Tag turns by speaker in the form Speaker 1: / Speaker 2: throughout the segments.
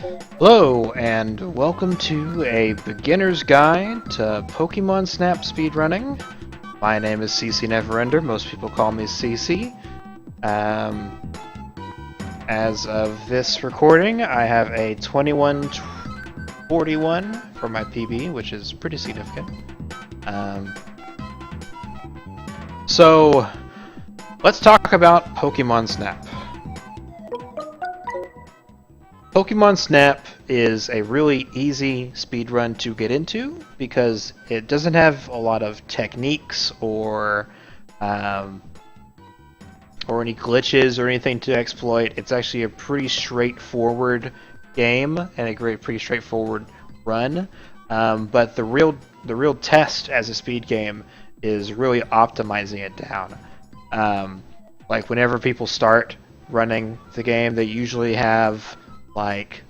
Speaker 1: Hello, and welcome to a beginner's guide to Pokemon Snap speedrunning. My name is CC Neverender. Most people call me CC. As of this recording, I have a 2141 for my PB, which is pretty significant. So, let's talk about Pokemon Snap. Pokemon Snap is a really easy speedrun to get into because it doesn't have a lot of techniques or any glitches or anything to exploit. It's actually a pretty straightforward game and a pretty straightforward run. But the real test as a speed game is really optimizing it down. Like whenever people start running the game, they usually have like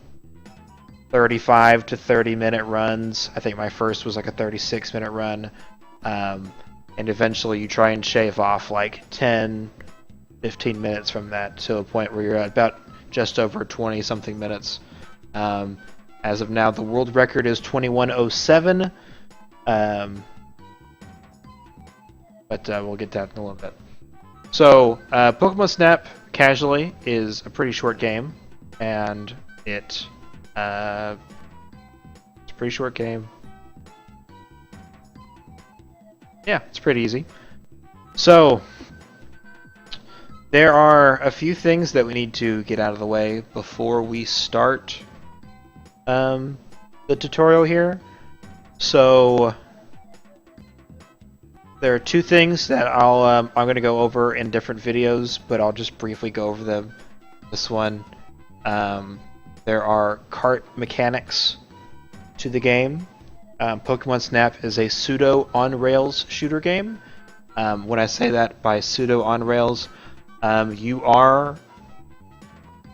Speaker 1: 35 to 30 minute runs. I think my first was like a 36-minute run. And eventually you try and shave off like 10, 15 minutes from that to a point where you're at about just over 20 something minutes. As of now, the world record is 21:07. But we'll get to that in a little bit. So, Pokemon Snap casually is a pretty short game, and it's a pretty short game. Yeah, it's pretty easy. So, there are a few things that we need to get out of the way before we start the tutorial here. So, there are two things that I'm going to go over in different videos, but I'll just briefly go over them. This one, there are cart mechanics to the game. Pokemon Snap is a pseudo on-rails shooter game. When I say that by pseudo on-rails, you are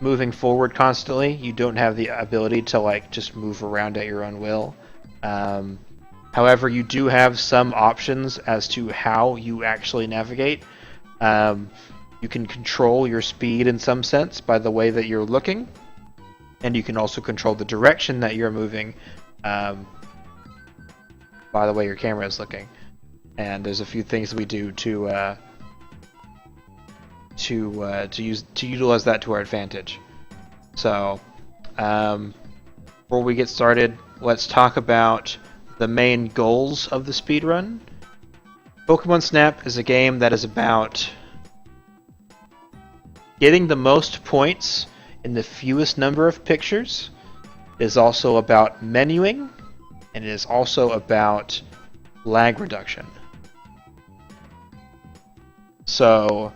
Speaker 1: moving forward constantly. You don't have the ability to like just move around at your own will. However, you do have some options as to how you actually navigate. You can control your speed in some sense by the way that you're looking, and you can also control the direction that you're moving by the way your camera is looking. And there's a few things that we do to utilize that to our advantage. So, before we get started, let's talk about the main goals of the speedrun. Pokemon Snap is a game that is about getting the most points in the fewest number of pictures. It is also about menuing, and it is also about lag reduction. So,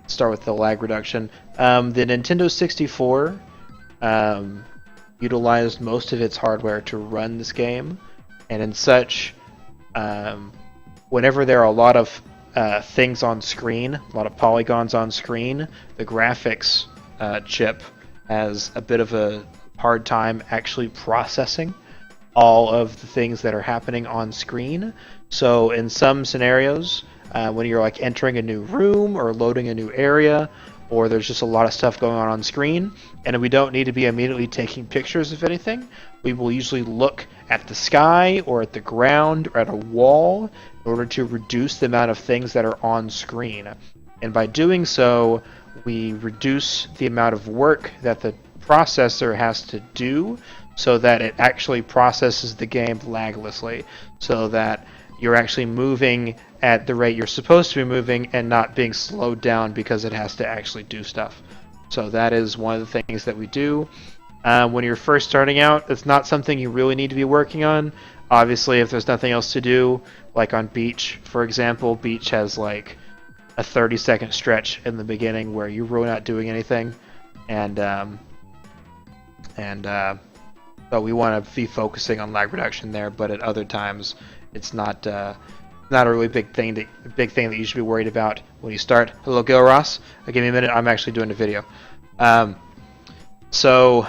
Speaker 1: let's start with the lag reduction. The Nintendo 64 utilized most of its hardware to run this game, and in such, whenever there are a lot of things on screen, a lot of polygons on screen, the graphics chip has a bit of a hard time actually processing all of the things that are happening on screen. So in some scenarios, when you're like entering a new room or loading a new area, or there's just a lot of stuff going on screen, and we don't need to be immediately taking pictures of anything, we will usually look at the sky or at the ground or at a wall in order to reduce the amount of things that are on screen. And by doing so, we reduce the amount of work that the processor has to do so that it actually processes the game laglessly, so that you're actually moving at the rate you're supposed to be moving and not being slowed down because it has to actually do stuff. So that is one of the things that we do. When you're first starting out, it's not something you really need to be working on. Obviously, if there's nothing else to do, like on Beach, for example, Beach has like a 30-second stretch in the beginning where you're really not doing anything, but we want to be focusing on lag reduction there. But at other times, it's not a really big thing that you should be worried about when you start. Hello, Gil Ross. Give me a minute. I'm actually doing a video. So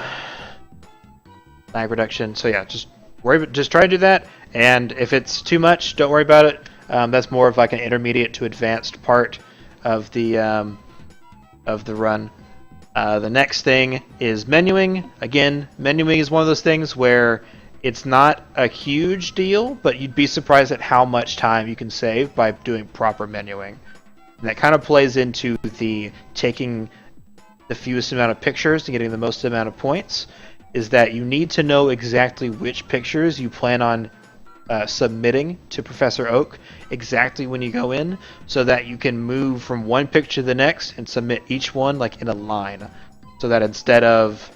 Speaker 1: lag reduction. So yeah, just try to do that. And if it's too much, don't worry about it. That's more of like an intermediate to advanced part of the run. The next thing is menuing. Again, menuing is one of those things where it's not a huge deal, but you'd be surprised at how much time you can save by doing proper menuing. And that kind of plays into the taking the fewest amount of pictures and getting the most amount of points, is that you need to know exactly which pictures you plan on submitting to Professor Oak exactly when you go in, so that you can move from one picture to the next and submit each one like in a line, so that instead of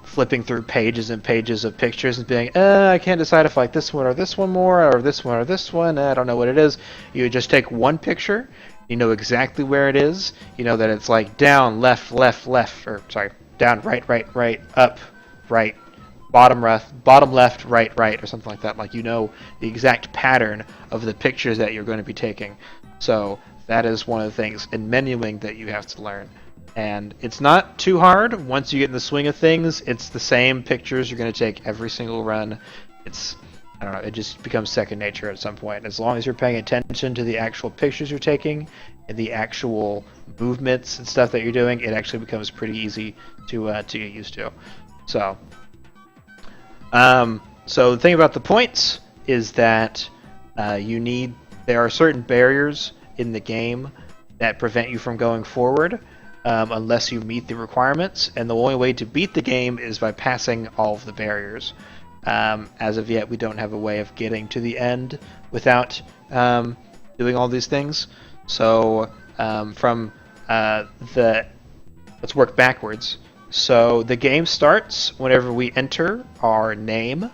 Speaker 1: flipping through pages and pages of pictures and being, I can't decide if I like this one or this one more, or this one or this one, I don't know what it is. You just take one picture, you know exactly where it is, you know that it's like down, left, left, left, or sorry, down, right, right, right, up, right, bottom left, right, right, or something like that. Like, you know the exact pattern of the pictures that you're going to be taking. So that is one of the things in menuing that you have to learn. And it's not too hard. Once you get in the swing of things, it's the same pictures you're going to take every single run. I don't know, it just becomes second nature at some point. As long as you're paying attention to the actual pictures you're taking and the actual movements and stuff that you're doing, it actually becomes pretty easy to get used to. So the thing about the points is that there are certain barriers in the game that prevent you from going forward unless you meet the requirements, and the only way to beat the game is by passing all of the barriers. As of yet, we don't have a way of getting to the end without doing all these things. So let's work backwards. So the game starts whenever we enter our name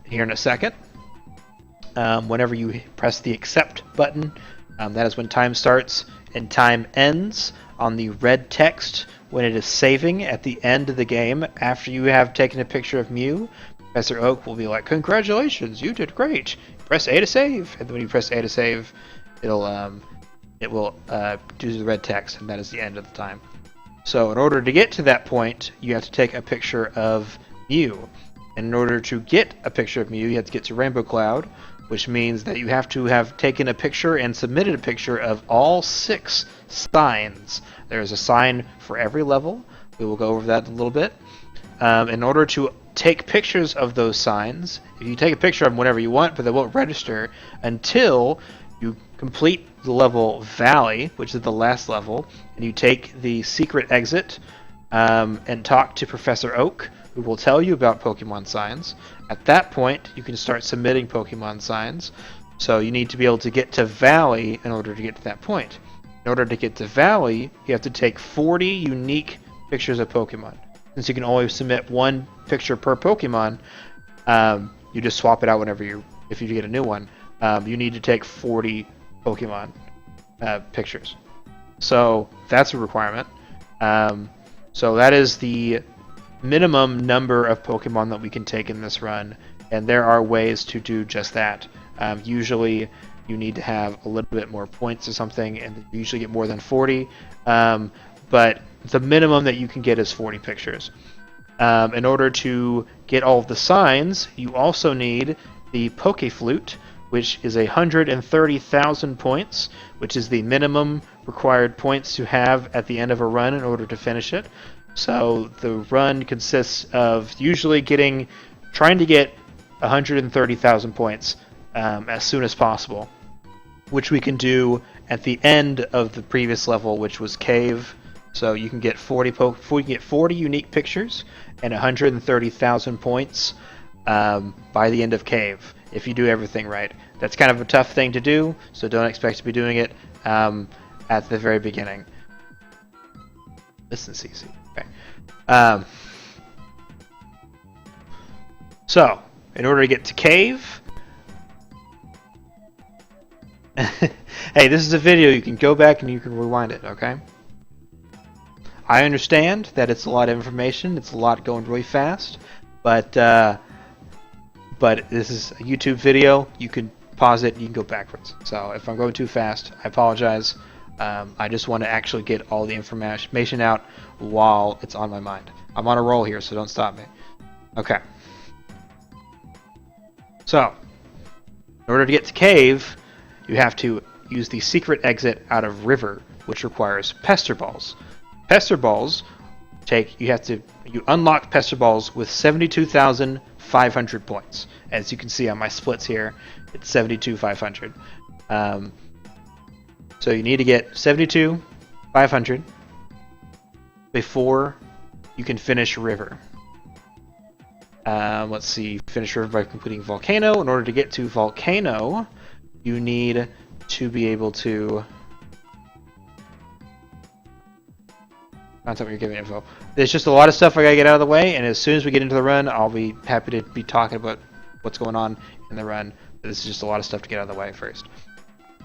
Speaker 1: here in a second. Whenever you press the accept button, that is when time starts, and time ends on the red text when it is saving at the end of the game. After you have taken a picture of Mew, Professor Oak will be like, "Congratulations, you did great. Press A to save." And when you press A to save, it will do the red text, and that is the end of the time. So in order to get to that point, you have to take a picture of Mew. And in order to get a picture of Mew, you have to get to Rainbow Cloud, which means that you have to have taken a picture and submitted a picture of all 6 signs. There is a sign for every level. We will go over that in a little bit. In order to take pictures of those signs, if you take a picture of them whenever you want, but they won't register until you complete the level Valley, which is the last level, and you take the secret exit and talk to Professor Oak, who will tell you about Pokemon signs. At that point, you can start submitting Pokemon signs. So you need to be able to get to Valley in order to get to that point. In order to get to Valley, you have to take 40 unique pictures of Pokemon. Since you can only submit 1 picture per Pokemon, you just swap it out if you get a new one. You need to take 40 Pokemon pictures. So that's a requirement. So that is the minimum number of Pokemon that we can take in this run, and there are ways to do just that. Usually you need to have a little bit more points or something, and you usually get more than 40, but the minimum that you can get is 40 pictures. In order to get all of the signs, you also need the Pokeflute, which is 130,000 points, which is the minimum required points to have at the end of a run in order to finish it. So the run consists of usually trying to get 130,000 points as soon as possible, which we can do at the end of the previous level, which was Cave. So you can get 40 unique pictures and 130,000 points by the end of Cave, if you do everything right. That's kind of a tough thing to do, so don't expect to be doing it at the very beginning. Listen, CC. Okay. So, in order to get to Cave... Hey, this is a video. You can go back and you can rewind it, okay? I understand that it's a lot of information. It's a lot going really fast. But this is a YouTube video. You can pause it and you can go backwards. So if I'm going too fast, I apologize. I just want to actually get all the information out while it's on my mind. I'm on a roll here, so don't stop me. Okay. So, in order to get to Cave, you have to use the secret exit out of River, which requires Pester Balls. Pester Balls you unlock Pester Balls with 72,500 points. As you can see on my splits here, it's 72,500. So you need to get 72,500 before you can finish River. Let's see, finish River by completing Volcano. In order to get to Volcano, you need to be able to... Not something you're giving info. There's just a lot of stuff I gotta get out of the way, and as soon as we get into the run, I'll be happy to be talking about what's going on in the run. But this is just a lot of stuff to get out of the way first.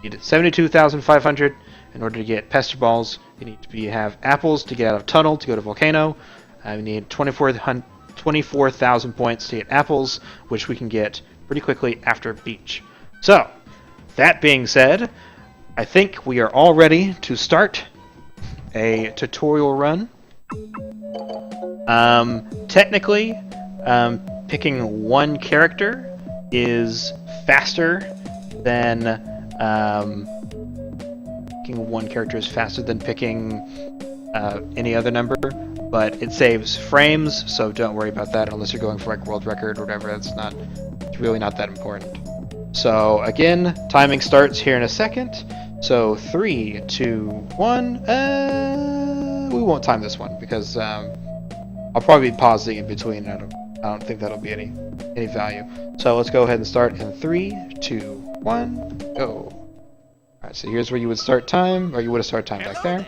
Speaker 1: You need 72,500 in order to get Pester Balls. You need to have apples to get out of Tunnel to go to Volcano. You need 24,000 points to get apples, which we can get pretty quickly after Beach. So, that being said, I think we are all ready to start a tutorial run. Technically, picking one character is faster than picking any other number, but it saves frames, so don't worry about that unless you're going for like world record or whatever. It's really not that important. So again, timing starts here in a second. So 3, 2, 1. We won't time this one because I'll probably be pausing in between. I don't think that'll be any value. So let's go ahead and start in 3, 2, 1, go. Alright, so here's where you would start time, or you would have started time back there.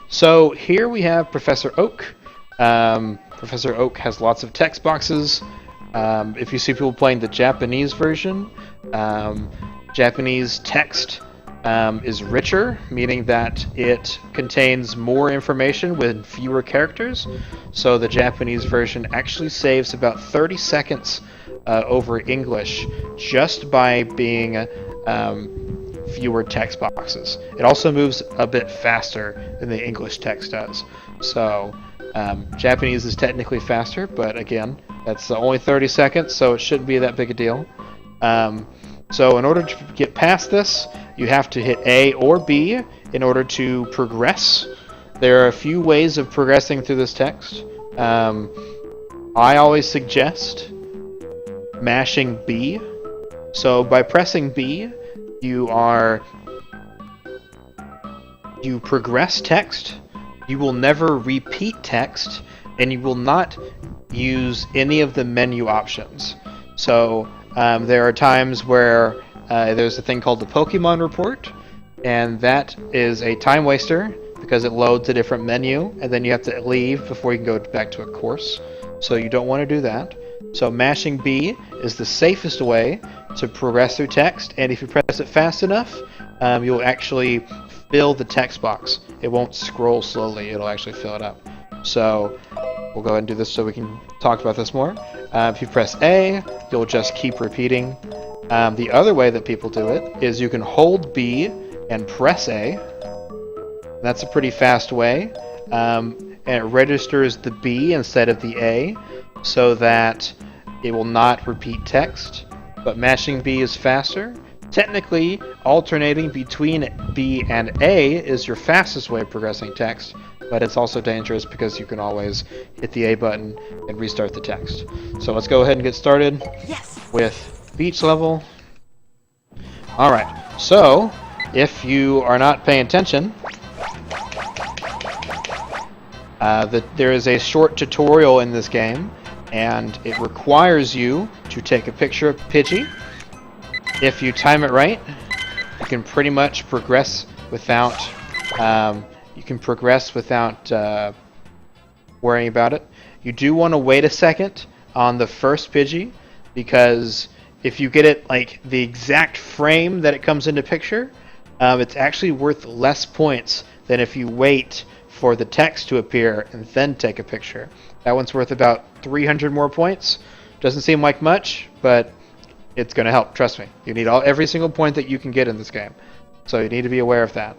Speaker 1: So here we have Professor Oak. Professor Oak has lots of text boxes. If you see people playing the Japanese version, Japanese text is richer, meaning that it contains more information with fewer characters. So the Japanese version actually saves about 30 seconds over English just by being fewer text boxes. It also moves a bit faster than the English text does. So Japanese is technically faster, but again, that's only 30 seconds, so it shouldn't be that big a deal. So in order to get past this, you have to hit A or B in order to progress. There are a few ways of progressing through this text. I always suggest mashing B. So by pressing B, you progress text, you will never repeat text, and you will not use any of the menu options. So there are times where there's a thing called the Pokemon report, and that is a time waster because it loads a different menu, and then you have to leave before you can go back to a course. So you don't want to do that. So mashing B is the safest way to progress through text, and if you press it fast enough, you'll actually fill the text box. It won't scroll slowly, it'll actually fill it up. So we'll go ahead and do this so we can talk about this more. If you press A, you'll just keep repeating. The other way that people do it is you can hold B and press A. That's a pretty fast way. And it registers the B instead of the A so that it will not repeat text. But mashing B is faster. Technically, alternating between B and A is your fastest way of progressing text, but it's also dangerous because you can always hit the A button and restart the text. So let's go ahead and get started with Beach level. Alright, so if you are not paying attention, there is a short tutorial in this game, and it requires you to take a picture of Pidgey. If you time it right, you can pretty much progress without worrying about it. You do want to wait a second on the first Pidgey, because if you get it like the exact frame that it comes into picture, it's actually worth less points than if you wait for the text to appear and then take a picture. That one's worth about 300 more points. Doesn't seem like much, but it's going to help, trust me. You need every single point that you can get in this game. So you need to be aware of that.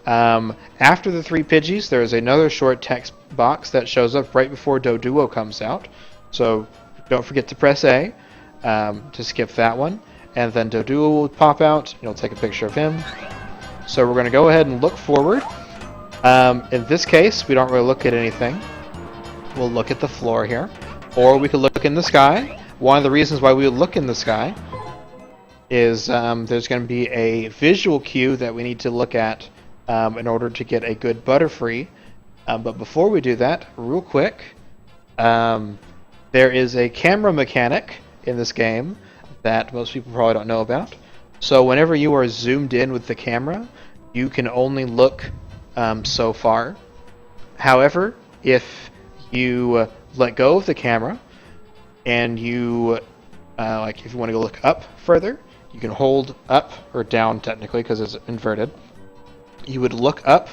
Speaker 1: After the 3 Pidgeys, there is another short text box that shows up right before Doduo comes out. So don't forget to press A to skip that one. And then Doduo will pop out. You'll take a picture of him. So we're going to go ahead and look forward. In this case, we don't really look at anything. We'll look at the floor here, or we could look in the sky. One of the reasons why we would look in the sky is there's going to be a visual cue that we need to look at in order to get a good Butterfree. But before we do that, real quick, there is a camera mechanic in this game that most people probably don't know about. So whenever you are zoomed in with the camera, you can only look so far. However, if you let go of the camera and you like if you want to go look up further, you can hold up or down technically because it's inverted. You would look up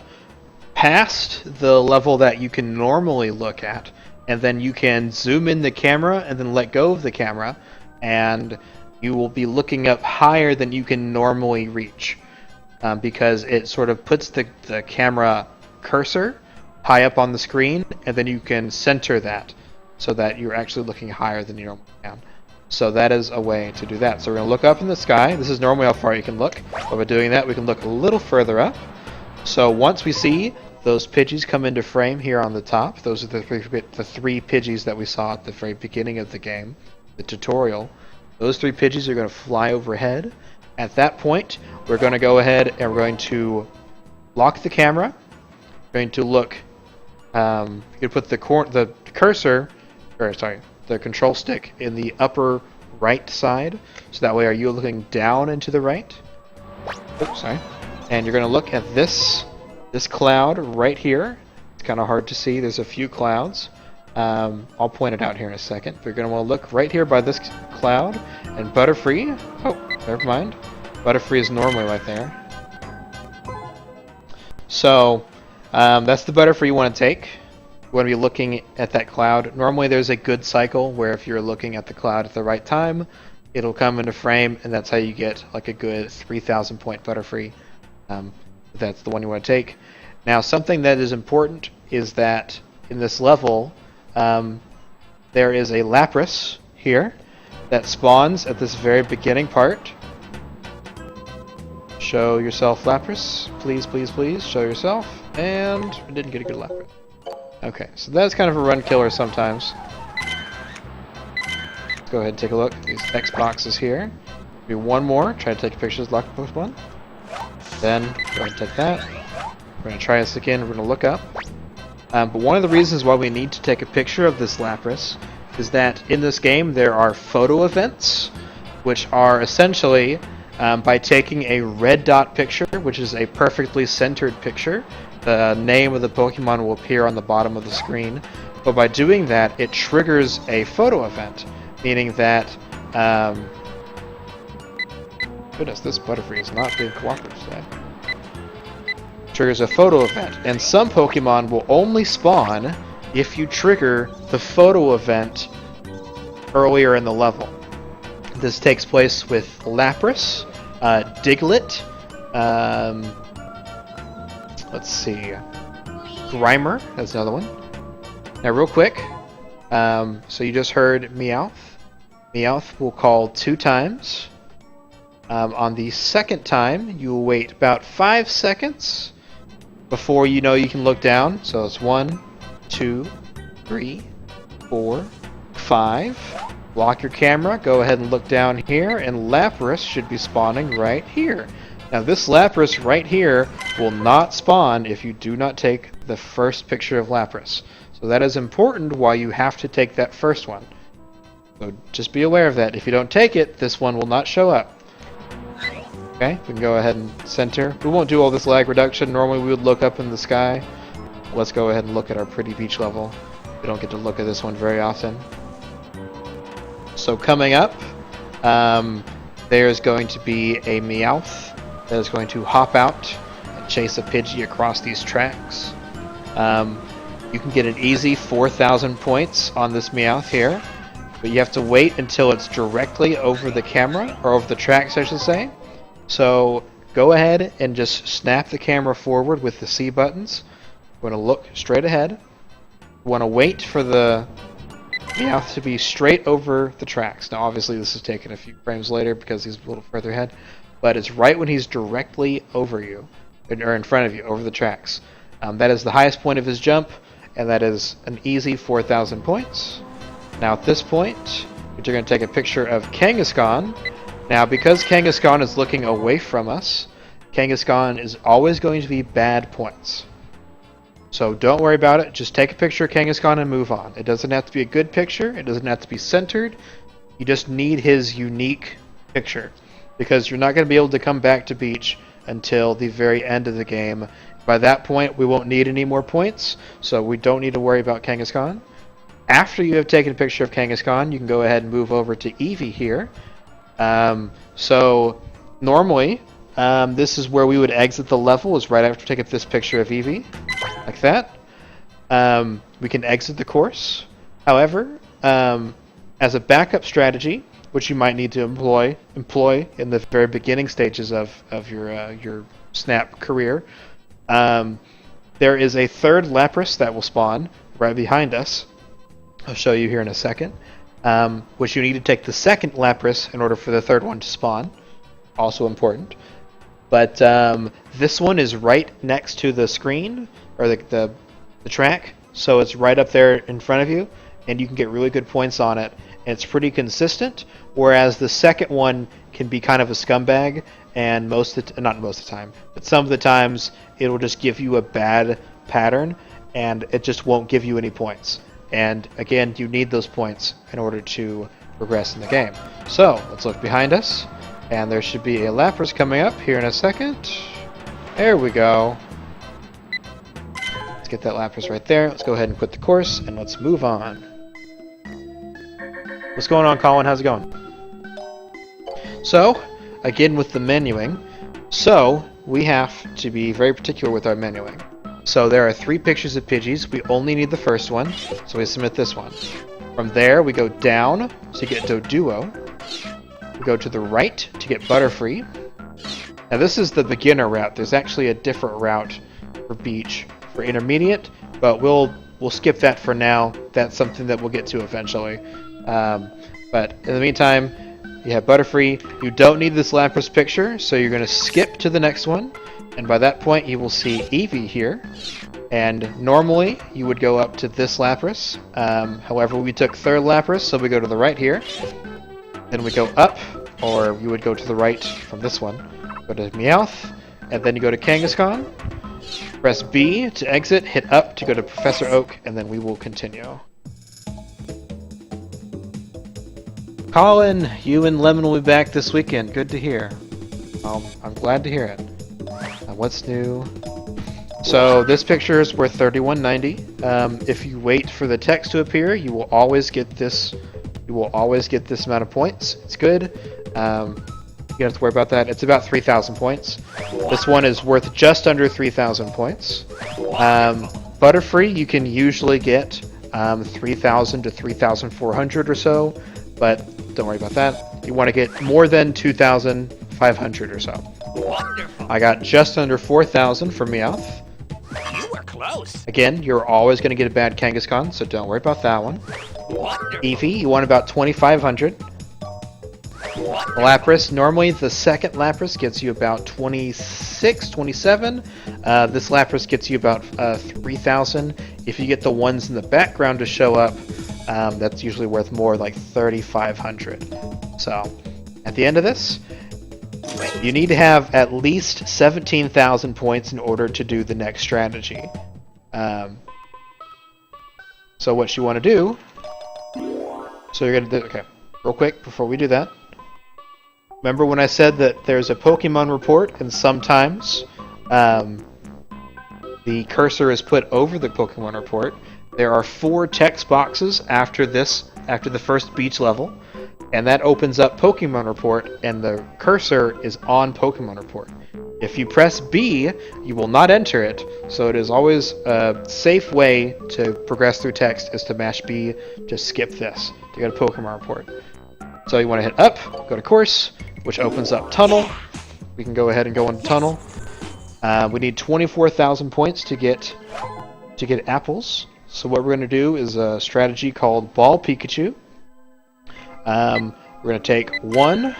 Speaker 1: past the level that you can normally look at, and then you can zoom in the camera and then let go of the camera, and you will be looking up higher than you can normally reach because it sort of puts the camera cursor high up on the screen, and then you can center that so that you're actually looking higher than you normally can. So that is a way to do that. So we're going to look up in the sky. This is normally how far you can look, but by doing that we can look a little further up. So once we see those Pidgeys come into frame here on the top, those are the three Pidgeys that we saw at the very beginning of the game, the tutorial. Those three Pidgeys are going to fly overhead. At that point, we're going to go ahead and we're going to lock the camera. We're going to look. You could put the cursor, or sorry, the control stick in the upper right side, so that way are you looking down and to the right. Oops, sorry. And you're going to look at this cloud right here. It's kind of hard to see. There's a few clouds. I'll point it out here in a second. But you're going to want to look right here by this cloud, and Butterfree. Oh, never mind. Butterfree is normally right there. So that's the Butterfree you want to take. You want to be looking at that cloud. Normally there's a good cycle where if you're looking at the cloud at the right time, it'll come into frame, and that's how you get like a good 3,000 point Butterfree. That's the one you want to take. Now something that is important is that in this level there is a Lapras here that spawns at this very beginning part. Show yourself, Lapras. Please, please, please, show yourself. And we didn't get a good Lapras. Okay, so that's kind of a run killer sometimes. Let's go ahead and take a look at these Textboxes here. Do one more. Try to take pictures, lock post one. Then go ahead and take that. We're going to try this again. We're going to look up. But one of the reasons why we need to take a picture of this Lapras is that in this game there are photo events, which are essentially by taking a red dot picture, which is a perfectly centered picture. The name of the Pokemon will appear on the bottom of the screen. But by doing that, it triggers a photo event, meaning that goodness, this Butterfree is not being cooperative today. Triggers a photo event, and some Pokemon will only spawn if you trigger the photo event earlier in the level. This takes place with Lapras, Diglett, let's see, Grimer, that's another one. Now real quick, so you just heard Meowth. Meowth will call 2 times. On the second time, you will wait about 5 seconds before you know you can look down. So it's 1, 2, 3, 4, 5. Lock your camera, go ahead and look down here, and Lapras should be spawning right here. Now this Lapras right here will not spawn if you do not take the first picture of Lapras. So that is important why you have to take that first one. So just be aware of that. If you don't take it, this one will not show up. Okay, we can go ahead and center. We won't do all this lag reduction. Normally we would look up in the sky. Let's go ahead and look at our pretty beach level. We don't get to look at this one very often. So coming up, there's going to be a Meowth that is going to hop out and chase a Pidgey across these tracks. You can get an easy 4,000 points on this Meowth here, but you have to wait until it's directly over the camera, or over the tracks I should say. So go ahead and just snap the camera forward with the C buttons. You want to look straight ahead. You want to wait for the Meowth to be straight over the tracks. Now obviously this is taken a few frames later because he's a little further ahead, but it's right when he's directly over you, or in front of you, over the tracks. That is the highest point of his jump, and that is an easy 4,000 points. Now at this point, we're going to take a picture of Kangaskhan. Now because Kangaskhan is looking away from us, Kangaskhan is always going to be bad points. So don't worry about it, just take a picture of Kangaskhan and move on. It doesn't have to be a good picture, it doesn't have to be centered, you just need his unique picture. Because you're not going to be able to come back to beach until the very end of the game. By that point, we won't need any more points, so we don't need to worry about Kangaskhan. After you have taken a picture of Kangaskhan, you can go ahead and move over to Eevee here. So normally, this is where we would exit the level, is right after taking this picture of Eevee, like that. We can exit the course. However, as a backup strategy, which you might need to employ in the very beginning stages of your Snap career, there is a third Lapras that will spawn right behind us. I'll show you here in a second. Which you need to take the second Lapras in order for the third one to spawn. Also important. But this one is right next to the screen, or the track, so it's right up there in front of you, and you can get really good points on it. And it's pretty consistent, whereas the second one can be kind of a scumbag, and not most of the time, but some of the times it'll just give you a bad pattern, and it just won't give you any points. And again, you need those points in order to progress in the game. So let's look behind us, and there should be a Lapras coming up here in a second. There we go. Let's get that Lapras right there. Let's go ahead and quit the course, and let's move on. What's going on, Colin? How's it going? So, again with the menuing, so we have to be very particular with our menuing. So there are 3 pictures of Pidgeys. We only need the first one, so we submit this one. From there, we go down to get Doduo. We go to the right to get Butterfree. Now this is the beginner route. There's actually a different route for Beach for intermediate, but we'll skip that for now. That's something that we'll get to eventually. But in the meantime, you have Butterfree. You don't need this Lapras picture, so you're going to skip to the next one. And by that point, you will see Eevee here. And normally, you would go up to this Lapras. However, we took third Lapras, so we go to the right here. Then we go up, or you would go to the right from this one. Go to Meowth, and then you go to Kangaskhan. Press B to exit, hit up to go to Professor Oak, and then we will continue. Colin, you and Lemon will be back this weekend. Good to hear. I'm glad to hear it. What's new? So this picture is worth $31.90. If you wait for the text to appear, you will always get this. You will always get this amount of points. It's good. You don't have to worry about that. It's about 3,000 points. This one is worth just under 3,000 points. Butterfree, you can usually get 3,000 to 3,400 or so, but don't worry about that. You want to get more than 2,500 or so. Wonderful. I got just under 4,000 for Meowth.
Speaker 2: You were close.
Speaker 1: Again, you're always going to get a bad Kangaskhan, so don't worry about that one.
Speaker 2: Wonderful.
Speaker 1: Eevee, you want about 2,500. Lapras, normally the second Lapras gets you about 26, 27. This Lapras gets you about 3,000. If you get the ones in the background to show up, that's usually worth more, like 3,500. So, at the end of this, you need to have at least 17,000 points in order to do the next strategy. So what you want to do, so you're going to do, okay, real quick before we do that. Remember when I said that there's a Pokemon report and sometimes the cursor is put over the Pokemon report? There are 4 text boxes after the first beach level, and that opens up Pokemon report, and the cursor is on Pokemon report. If you press B, you will not enter it, so it is always a safe way to progress through text is to mash B to skip this, to go to Pokemon report. So you want to hit up, go to course, which opens up tunnel. We can go ahead and go into tunnel. We need 24,000 points to get apples. So what we're going to do is a strategy called Ball Pikachu. We're going to take 1,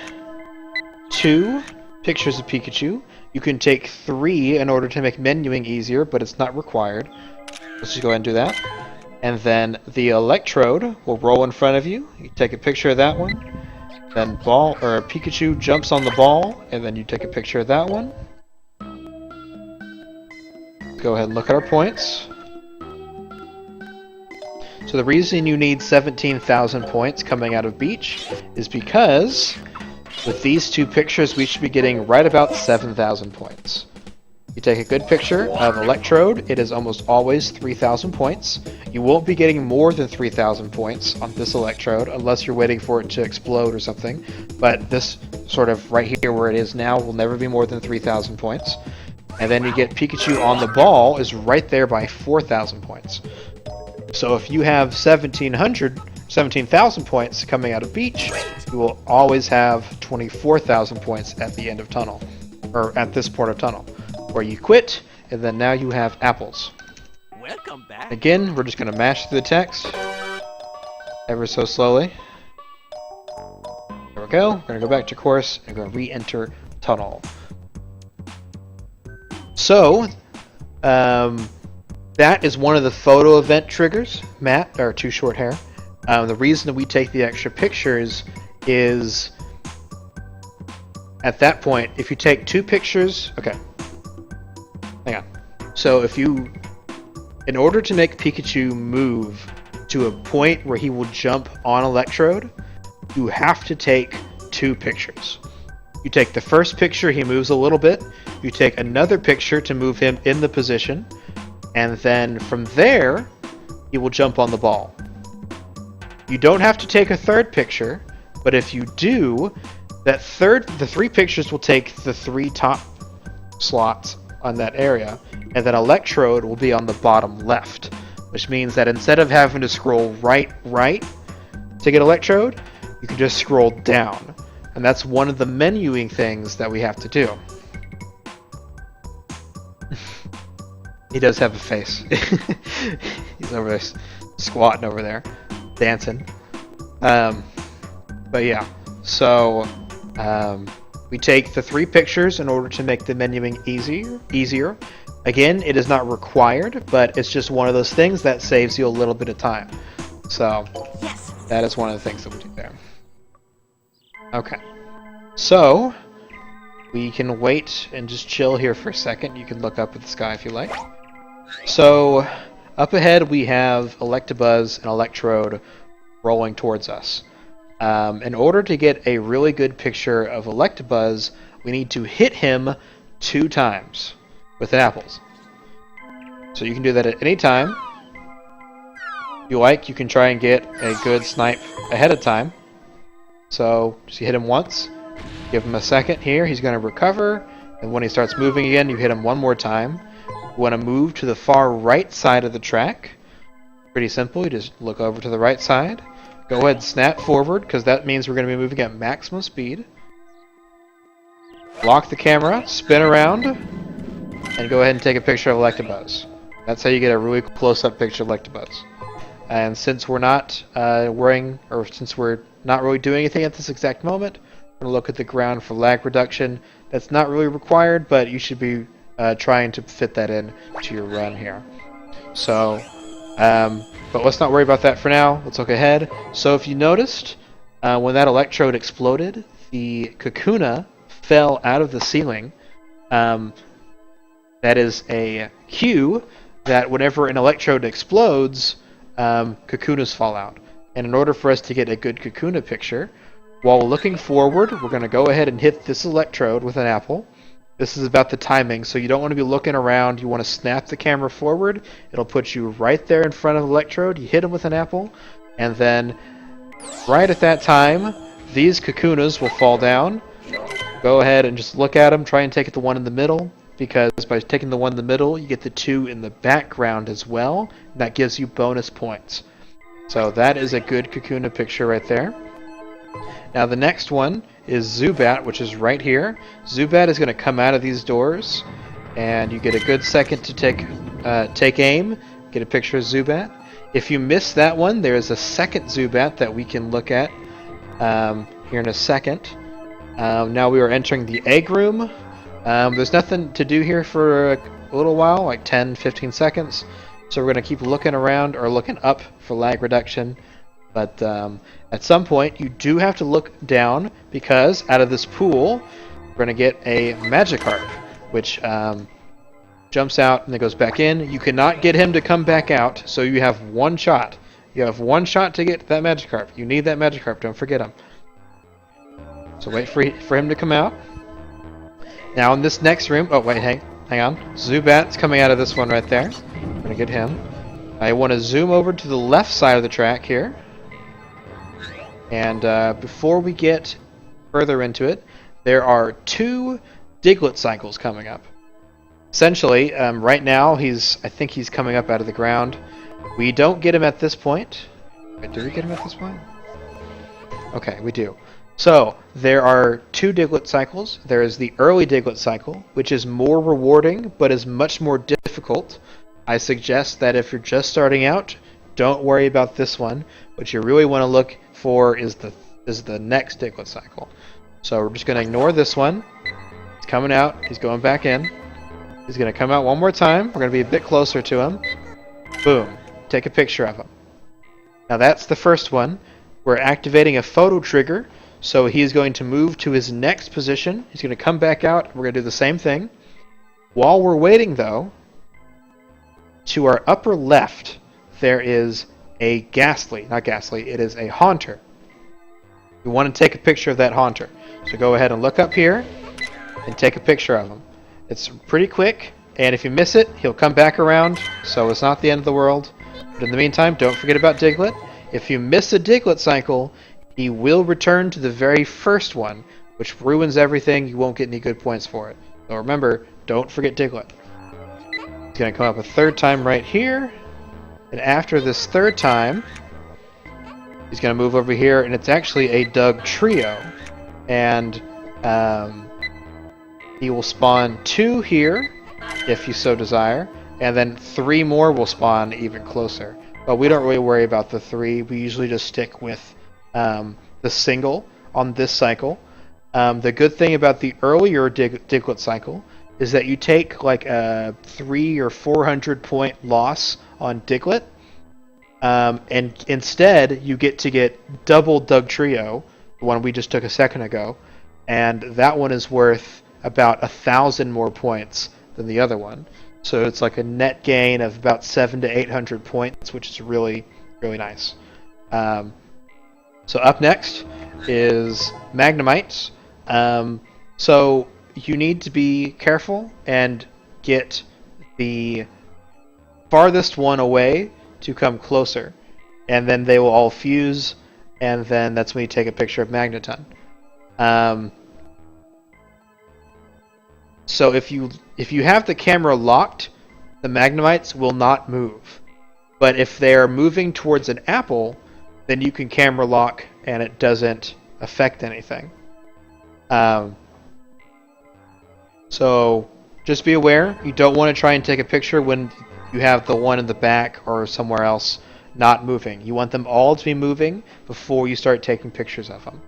Speaker 1: 2 pictures of Pikachu. You can take 3 in order to make menuing easier, but it's not required. Let's just go ahead and do that. And then the electrode will roll in front of you. You take a picture of that one. Then Pikachu jumps on the ball, and then you take a picture of that one. Go ahead and look at our points. So the reason you need 17,000 points coming out of Beach is because with these 2 pictures we should be getting right about 7,000 points. You take a good picture of Electrode, it is almost always 3,000 points. You won't be getting more than 3,000 points on this Electrode unless you're waiting for it to explode or something. But this sort of right here where it is now will never be more than 3,000 points. And then you get Pikachu on the ball is right there by 4,000 points. So if you have 17,000 points coming out of Beach, you will always have 24,000 points at the end of Tunnel, or at this part of Tunnel, where you quit, and then now you have apples.
Speaker 2: Welcome back.
Speaker 1: Again, we're just going to mash through the text, ever so slowly. There we go. We're going to go back to course, and we're going to re-enter Tunnel. So, that is one of the photo event triggers, Matt, or Too Short Hair. The reason that we take the extra pictures is, at that point, if you take 2 pictures, okay, hang on. So if you, in order to make Pikachu move to a point where he will jump on Electrode, you have to take 2 pictures. You take the first picture, he moves a little bit. You take another picture to move him in the position. And then from there, he will jump on the ball. You don't have to take a third picture, but if you do, the 3 pictures will take the 3 top slots on that area, and then Electrode will be on the bottom left, which means that instead of having to scroll right to get Electrode, you can just scroll down. And that's one of the menuing things that we have to do. He does have a face. He's over there squatting over there, dancing. But yeah, so we take the 3 pictures in order to make the menuing easier. Again, it is not required, but it's just one of those things that saves you a little bit of time. So that is one of the things that we do there. Okay, so we can wait and just chill here for a second. You can look up at the sky if you like. So up ahead we have Electabuzz and Electrode rolling towards us. In order to get a really good picture of Electabuzz, we need to hit him 2 times with apples. So you can do that at any time. If you like, you can try and get a good snipe ahead of time. So just hit him once, give him a second here, he's going to recover, and when he starts moving again, you hit him one more time. You want to move to the far right side of the track. Pretty simple, you just look over to the right side. Go ahead and snap forward, because that means we're going to be moving at maximum speed. Lock the camera, spin around, and go ahead and take a picture of Electabuzz. That's how you get a really close-up picture of Electabuzz. And since we're not since we're not really doing anything at this exact moment, we're going to look at the ground for lag reduction. That's not really required, but you should be trying to fit that in to your run here. So, but let's not worry about that for now. Let's look ahead. So if you noticed, when that Electrode exploded, the Kakuna fell out of the ceiling. That is a cue that whenever an Electrode explodes, Kakunas fall out. And in order for us to get a good Kakuna picture, while looking forward, we're going to go ahead and hit this Electrode with an apple. This is about the timing, so you don't want to be looking around. You want to snap the camera forward. It'll put you right there in front of the Electrode. You hit him with an apple, and then right at that time, these Kakunas will fall down. Go ahead and just look at them. Try and take the one in the middle, because by taking the one in the middle, you get the 2 in the background as well. And that gives you bonus points. So that is a good Kakuna picture right there. Now the next one is Zubat, which is right here. Zubat is going to come out of these doors, and you get a good second to take aim, get a picture of Zubat. If you miss that one, there is a second Zubat that we can look at here in a second. Now we are entering the egg room, There's nothing to do here for a little while, like 10-15 seconds. So we're going to keep looking around or looking up for lag reduction. But at some point, you do have to look down because out of this pool, we're going to get a Magikarp, which jumps out and then goes back in. You cannot get him to come back out, so you have one shot. You have one shot to get that Magikarp. You need that Magikarp. Don't forget him. So wait for him to come out. Now in this next room... Oh, wait, hang on. Zubat's coming out of this one right there. I'm going to get him. I want to zoom over to the left side of the track here. And before we get further into it, there are 2 Diglett cycles coming up. Essentially, right now, I think he's coming up out of the ground. We don't get him at this point. Wait, do we get him at this point? Okay, we do. So, there are 2 Diglett cycles. There is the early Diglett cycle, which is more rewarding, but is much more difficult. I suggest that if you're just starting out, don't worry about this one. What you really want to look for is the next Diglett cycle. So we're just going to ignore this one. He's coming out. He's going back in. He's going to come out one more time. We're going to be a bit closer to him. Boom. Take a picture of him. Now that's the first one. We're activating a photo trigger. So he's going to move to his next position. He's going to come back out. We're going to do the same thing. While we're waiting, though, to our upper left, there is a Ghastly. Not Ghastly, it is a Haunter. We want to take a picture of that Haunter. So go ahead and look up here and take a picture of him. It's pretty quick, and if you miss it, he'll come back around, so it's not the end of the world. But in the meantime, don't forget about Diglett. If you miss a Diglett cycle, he will return to the very first one, which ruins everything. You won't get any good points for it. So remember, don't forget Diglett. He's going to come up a third time right here, and after this third time, he's going to move over here, and it's actually a Doug Trio. And he will spawn 2 here, if you so desire, and then 3 more will spawn even closer. But we don't really worry about the 3. We usually just stick with the single on this cycle. The good thing about the earlier Diglett cycle is that you take like a 300 or 400 point loss on Diglett, and instead you get to get double Doug Trio, the one we just took a second ago, and that one is worth about 1,000 more points than the other one. So it's like a net gain of about 700 to 800 points, which is really, really nice. So up next is Magnemites. So you need to be careful and get the farthest one away to come closer. And then they will all fuse, and then that's when you take a picture of Magneton. So if you have the camera locked, the Magnemites will not move. But if they are moving towards an apple, then you can camera lock and it doesn't affect anything. So just be aware, you don't want to try and take a picture when you have the one in the back or somewhere else not moving. You want them all to be moving before you start taking pictures of them.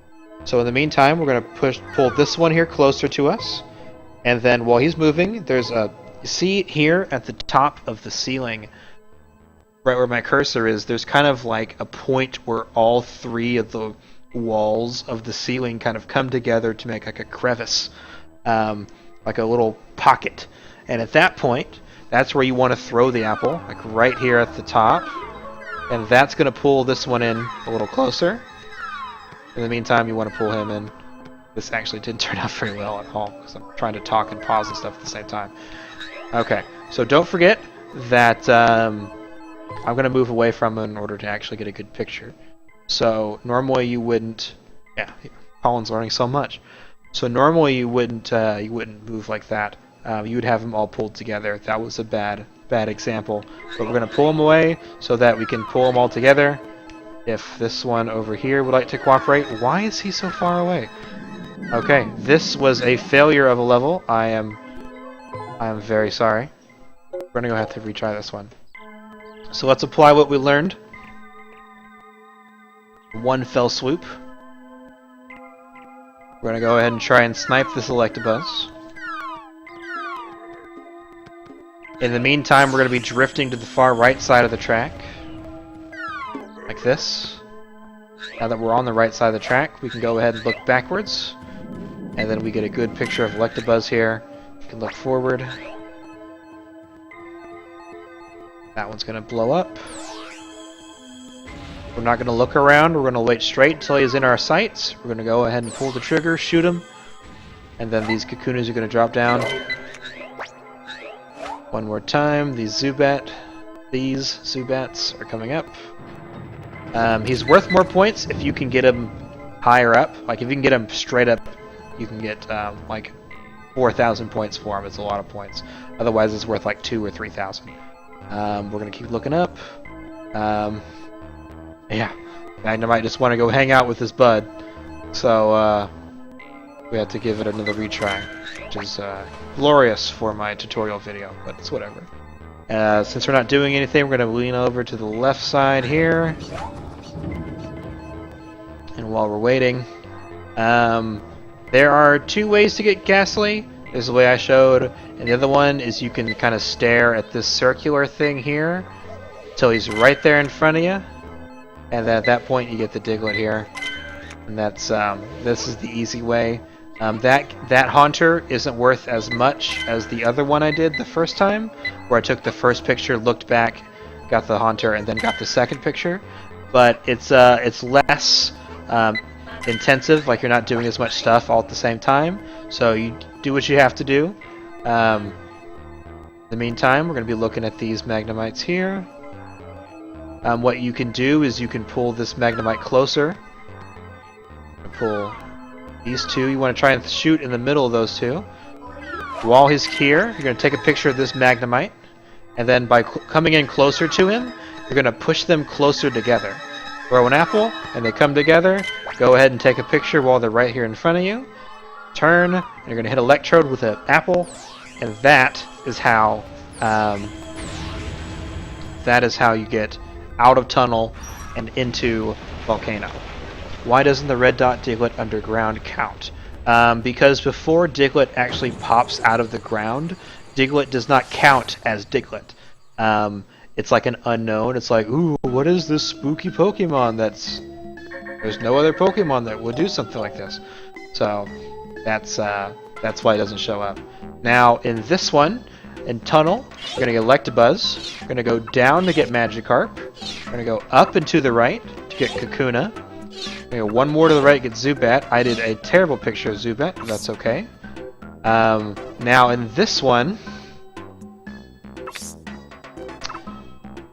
Speaker 1: So in the meantime, we're going to pull this one here closer to us. And then while he's moving, there's a... You see here at the top of the ceiling, right where my cursor is, there's kind of like a point where all 3 of the walls of the ceiling kind of come together to make like a crevice, like a little pocket. And at that point, that's where you want to throw the apple, like right here at the top. And that's going to pull this one in a little closer. In the meantime, you want to pull him in. This actually didn't turn out very well at all because I'm trying to talk and pause and stuff at the same time. Okay, so don't forget that I'm going to move away from him in order to actually get a good picture. So normally you wouldn't... Yeah, Colin's learning so much. So normally you wouldn't move like that. You would have them all pulled together. That was a bad example. But we're going to pull them away so that we can pull them all together. If this one over here would like to cooperate... Why is he so far away? Okay, this was a failure of a level. I am very sorry. We're going to have to retry this one. So let's apply what we learned. One fell swoop. We're going to go ahead and try and snipe this Electabuzz. In the meantime, we're going to be drifting to the far right side of the track. Like this. Now that we're on the right side of the track, we can go ahead and look backwards. And then we get a good picture of Electabuzz here. You can look forward. That one's going to blow up. We're not going to look around. We're going to wait straight until he's in our sights. We're going to go ahead and pull the trigger, shoot him. And then these Kakunas are going to drop down. One more time. These Zubats are coming up. He's worth more points if you can get him higher up. Like if you can get him straight up, you can get like 4,000 points for him. It's a lot of points. Otherwise, it's worth like 2,000 or 3,000. We're gonna keep looking up. Yeah, Magnemite just want to go hang out with his bud, so we have to give it another retry, which is glorious for my tutorial video, but it's whatever. Since we're not doing anything, we're gonna lean over to the left side here. And while we're waiting, there are two ways to get Ghastly. There's the way I showed, and the other one is you can kind of stare at this circular thing here until he's right there in front of you, and then at that point you get the Diglett here. And that's this is the easy way. That Haunter isn't worth as much as the other one I did the first time, where I took the first picture, looked back, got the Haunter, and then got the second picture. But it's less intensive, like you're not doing as much stuff all at the same time, so you do what you have to do. In the meantime, we're going to be looking at these Magnemites here. What you can do is you can pull this Magnemite closer. Pull these two. You want to try and shoot in the middle of those two. While he's here, you're going to take a picture of this Magnemite, and then by coming in closer to him, you're going to push them closer together. Throw an apple, and they come together. Go ahead and take a picture while they're right here in front of you. Turn, and you're going to hit Electrode with an apple, and that is how you get out of Tunnel and into Volcano. Why doesn't the red dot Diglett underground count? Because before Diglett actually pops out of the ground, Diglett does not count as Diglett. It's like an unknown. It's like, ooh, what is this spooky Pokemon there's no other Pokemon that would do something like this. So that's why it doesn't show up. Now in this one, in Tunnel, we're gonna get Electabuzz. We're gonna go down to get Magikarp. We're gonna go up and to the right to get Kakuna. We're gonna go one more to the right, get Zubat. I did a terrible picture of Zubat, but that's okay. Now in this one,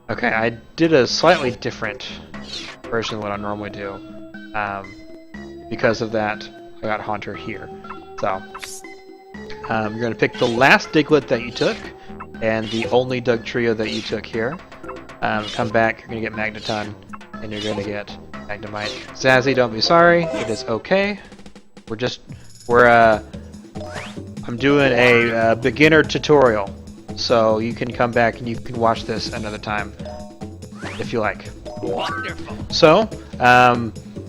Speaker 1: okay, I did a slightly different version of what I normally do. Because of that, I got Haunter here. So, you're going to pick the last Diglett that you took, and the only Dugtrio that you took here. Come back, you're going to get Magneton, and you're going to get Magnemite. Zazzy, don't be sorry, it is okay. I'm doing a beginner tutorial, so you can come back and you can watch this another time, if you like.
Speaker 2: Wonderful.
Speaker 1: So,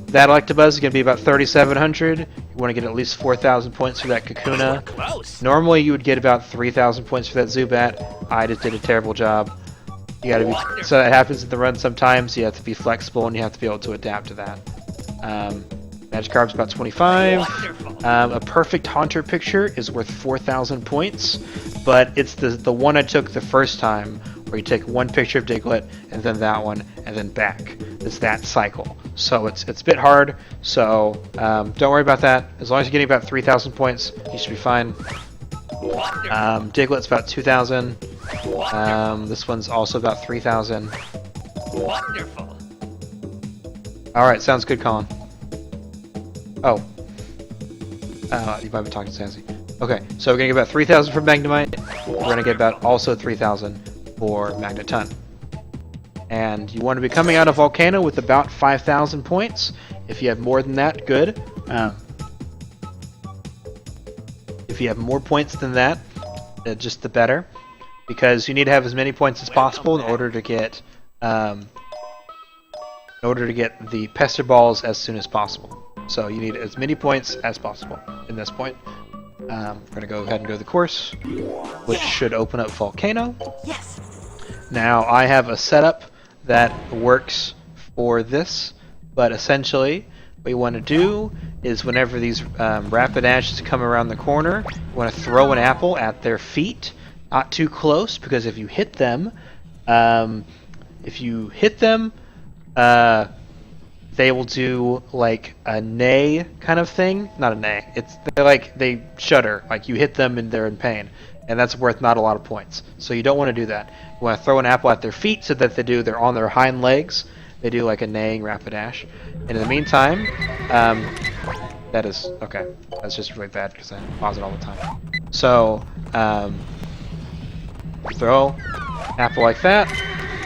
Speaker 1: that Electabuzz is going to be about 3,700. You want to get at least 4,000 points for that Kakuna.
Speaker 2: Close.
Speaker 1: Normally you would get about 3,000 points for that Zubat. I just did a terrible job. You gotta be, so that happens in the run sometimes. You have to be flexible and you have to be able to adapt to that. Magikarp's about 25. A perfect Haunter picture is worth 4,000 points, but it's the one I took the first time, where you take one picture of Diglett and then that one and then back. It's that cycle. So it's a bit hard. So don't worry about that. As long as you're getting about 3,000 points, you should be fine. Diglett's about 2,000. This one's also about 3,000.
Speaker 2: Wonderful.
Speaker 1: All right, sounds good, Colin. Oh. You might be talking to Sassy. Okay, so we're gonna get about 3,000 for Magnemite. We're gonna get about also 3,000 for Magneton. And you want to be coming out of Volcano with about 5,000 points. If you have more than that, good. If you have more points than that, just the better, because you need to have as many points as possible in order to get the Pester Balls as soon as possible. So you need as many points as possible in this point. We're going to go ahead and go to the course, which should open up Volcano.
Speaker 3: Yes.
Speaker 1: Now, I have a setup that works for this, but essentially, what you want to do is whenever these Rapidash come around the corner, you want to throw an apple at their feet, not too close, because if you hit them, they will do like a neigh kind of thing. Not a neigh. They shudder. Like you hit them and they're in pain, and that's worth not a lot of points. So you don't want to do that. You want to throw an apple at their feet so that they're on their hind legs. They do like a neighing Rapidash. And in the meantime, that is okay. That's just really bad because I pause it all the time. So throw apple like that.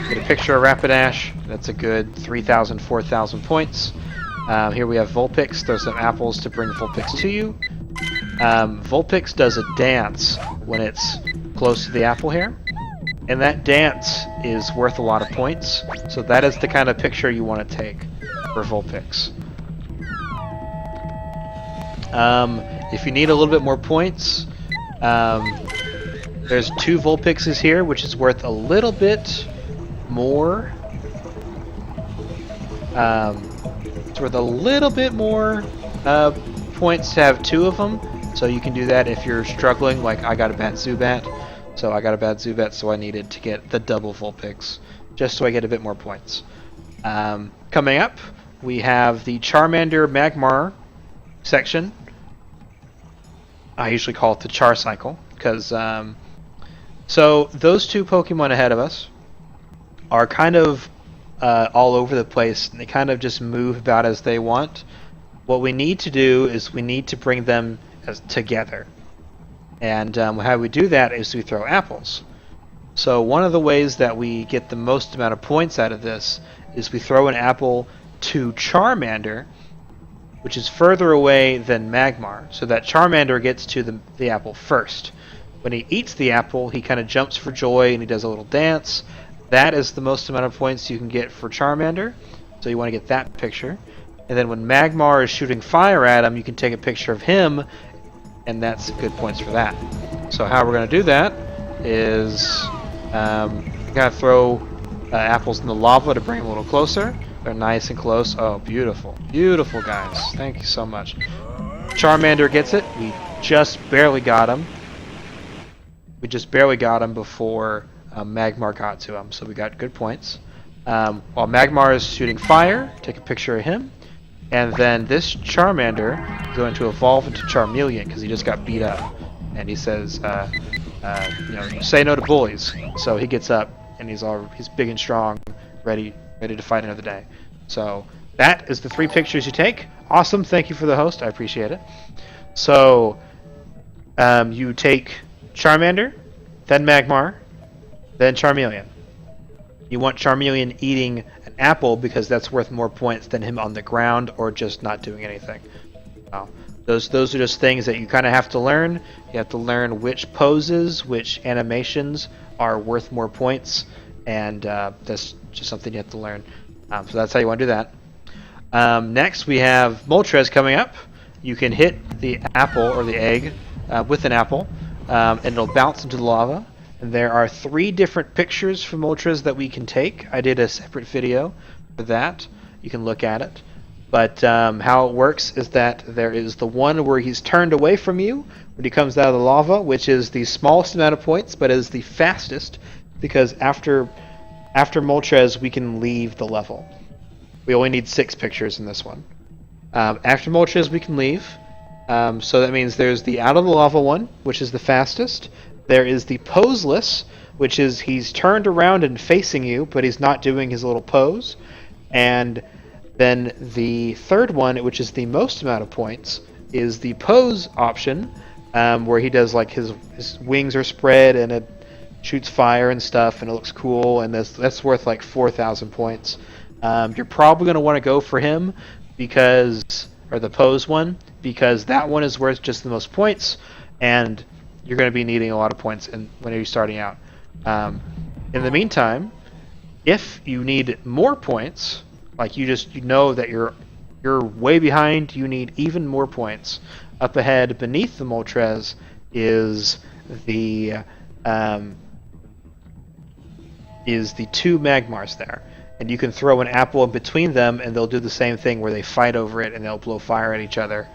Speaker 1: Get a picture of Rapidash. That's a good 3,000, 4,000 points. Here we have Vulpix. There's some apples to bring Vulpix to you. Vulpix does a dance when it's close to the apple here. And that dance is worth a lot of points. So that is the kind of picture you want to take for Vulpix. If you need a little bit more points, there's 2 Vulpixes here, which is worth a little bit more. It's worth a little bit more points to have 2 of them, so you can do that if you're struggling. Like I got a bad Zubat, so I needed to get the double Vulpix just so I get a bit more points. Coming up, we have the Charmander Magmar section. I usually call it the Char Cycle because so those 2 Pokemon ahead of us are kind of all over the place, and they kind of just move about as they want. What we need to do is we need to bring them together. And how we do that is we throw apples. So one of the ways that we get the most amount of points out of this is we throw an apple to Charmander, which is further away than Magmar, so that Charmander gets to the apple first. When he eats the apple, he kind of jumps for joy and he does a little dance. That is the most amount of points you can get for Charmander, so you want to get that picture. And then when Magmar is shooting fire at him, you can take a picture of him, and that's good points for that. So how we're going to do that is we're going to throw apples in the lava to bring them a little closer. They're nice and close. Oh, beautiful. Beautiful, guys. Thank you so much. Charmander gets it. We just barely got him. We just barely got him before Magmar got to him, so we got good points. While Magmar is shooting fire, take a picture of him, and then this Charmander is going to evolve into Charmeleon because he just got beat up, and he says, say no to bullies. So he gets up and he's big and strong, ready to fight another day. So that is the 3 pictures you take. Awesome, thank you for the host, I appreciate it. So you take Charmander, then Magmar, then Charmeleon. You want Charmeleon eating an apple because that's worth more points than him on the ground or just not doing anything. Those are just things that you kind of have to learn. You have to learn which poses, which animations are worth more points, and that's just something you have to learn. So that's how you want to do that. Next, we have Moltres coming up. You can hit the apple or the egg with an apple, and it'll bounce into the lava. And there are 3 different pictures for Moltres that we can take. I did a separate video for that. You can look at it. But how it works is that there is the one where he's turned away from you when he comes out of the lava, which is the smallest amount of points, but is the fastest, because after Moltres, we can leave the level. We only need 6 pictures in this one. After Moltres, we can leave. So that means there's the out of the lava one, which is the fastest. There is the poseless, which is he's turned around and facing you, but he's not doing his little pose. And then the third one, which is the most amount of points, is the pose option, where he does like his wings are spread and it shoots fire and stuff, and it looks cool, and that's worth like 4,000 points. You're probably going to want to go for him or the pose one, because that one is worth just the most points, and you're going to be needing a lot of points when you're starting out. In the meantime, if you need more points, like you know that you're You're way behind. You need even more points. Up ahead, beneath the Moltres, is the two Magmars there. And you can throw an apple in between them, and they'll do the same thing where they fight over it, and they'll blow fire at each other.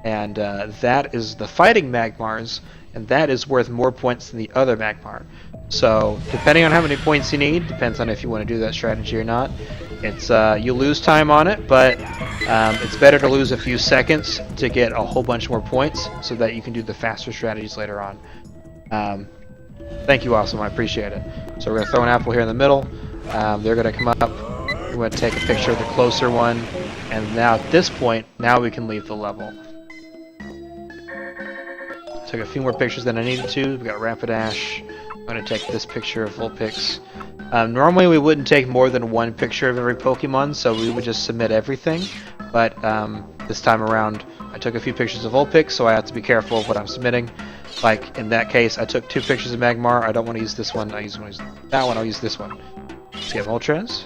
Speaker 1: And that is the fighting Magmars, and that is worth more points than the other Magmar. So, depending on how many points you need, depends on if you want to do that strategy or not. It's you lose time on it, but it's better to lose a few seconds to get a whole bunch more points, so that you can do the faster strategies later on. Thank you, Awesome. I appreciate it. So we're going to throw an apple here in the middle. They're going to come up. We're going to take a picture of the closer one. And now at this point, now we can leave the level. Took a few more pictures than I needed to. We got Rapidash. I'm going to take this picture of Vulpix. Normally we wouldn't take more than one picture of every Pokemon, so we would just submit everything. But this time around, I took a few pictures of Vulpix, so I have to be careful of what I'm submitting. Like in that case, I took 2 pictures of Magmar. I don't want to use this one. I'll use that one. I'll use this one. Let's get Moltres.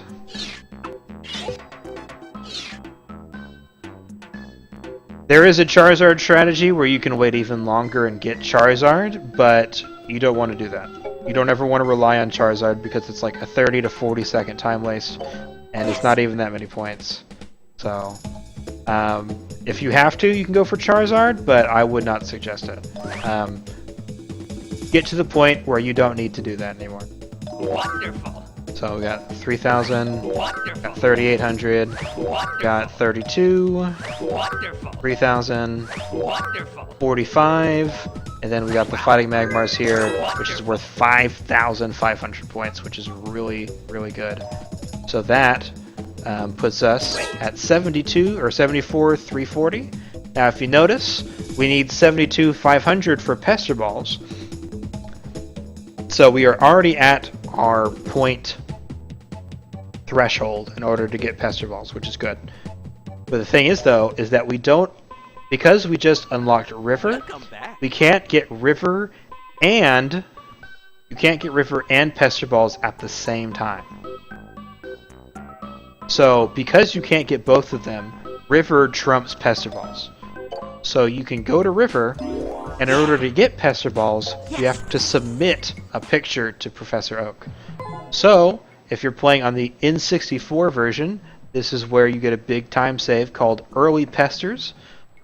Speaker 1: There is a Charizard strategy where you can wait even longer and get Charizard, but you don't want to do that. You don't ever want to rely on Charizard because it's like a 30 to 40 second time waste, and it's not even that many points. So, if you have to, you can go for Charizard, but I would not suggest it. Get to the point where you don't need to do that anymore.
Speaker 2: Wonderful.
Speaker 1: So we got 3,000,
Speaker 2: Wonderful.
Speaker 1: got 3,800, got 32,
Speaker 2: Wonderful.
Speaker 1: 3,000,
Speaker 2: Wonderful.
Speaker 1: 45, and then we got the Fighting Magmars here, which is worth 5,500 points, which is really, really good. So that puts us at 72 or 74, 340. Now, if you notice, we need 72,500 for Pester Balls. So we are already at our point threshold in order to get Pester Balls, which is good. But the thing is, though, is that we don't, because we just unlocked River, we can't get River and Pester Balls at the same time. So because you can't get both of them, River trumps Pester Balls. So you can go to River, and in order to get Pester Balls, you have to submit a picture to Professor Oak. So, if you're playing on the N64 version, this is where you get a big time save called Early Pesters.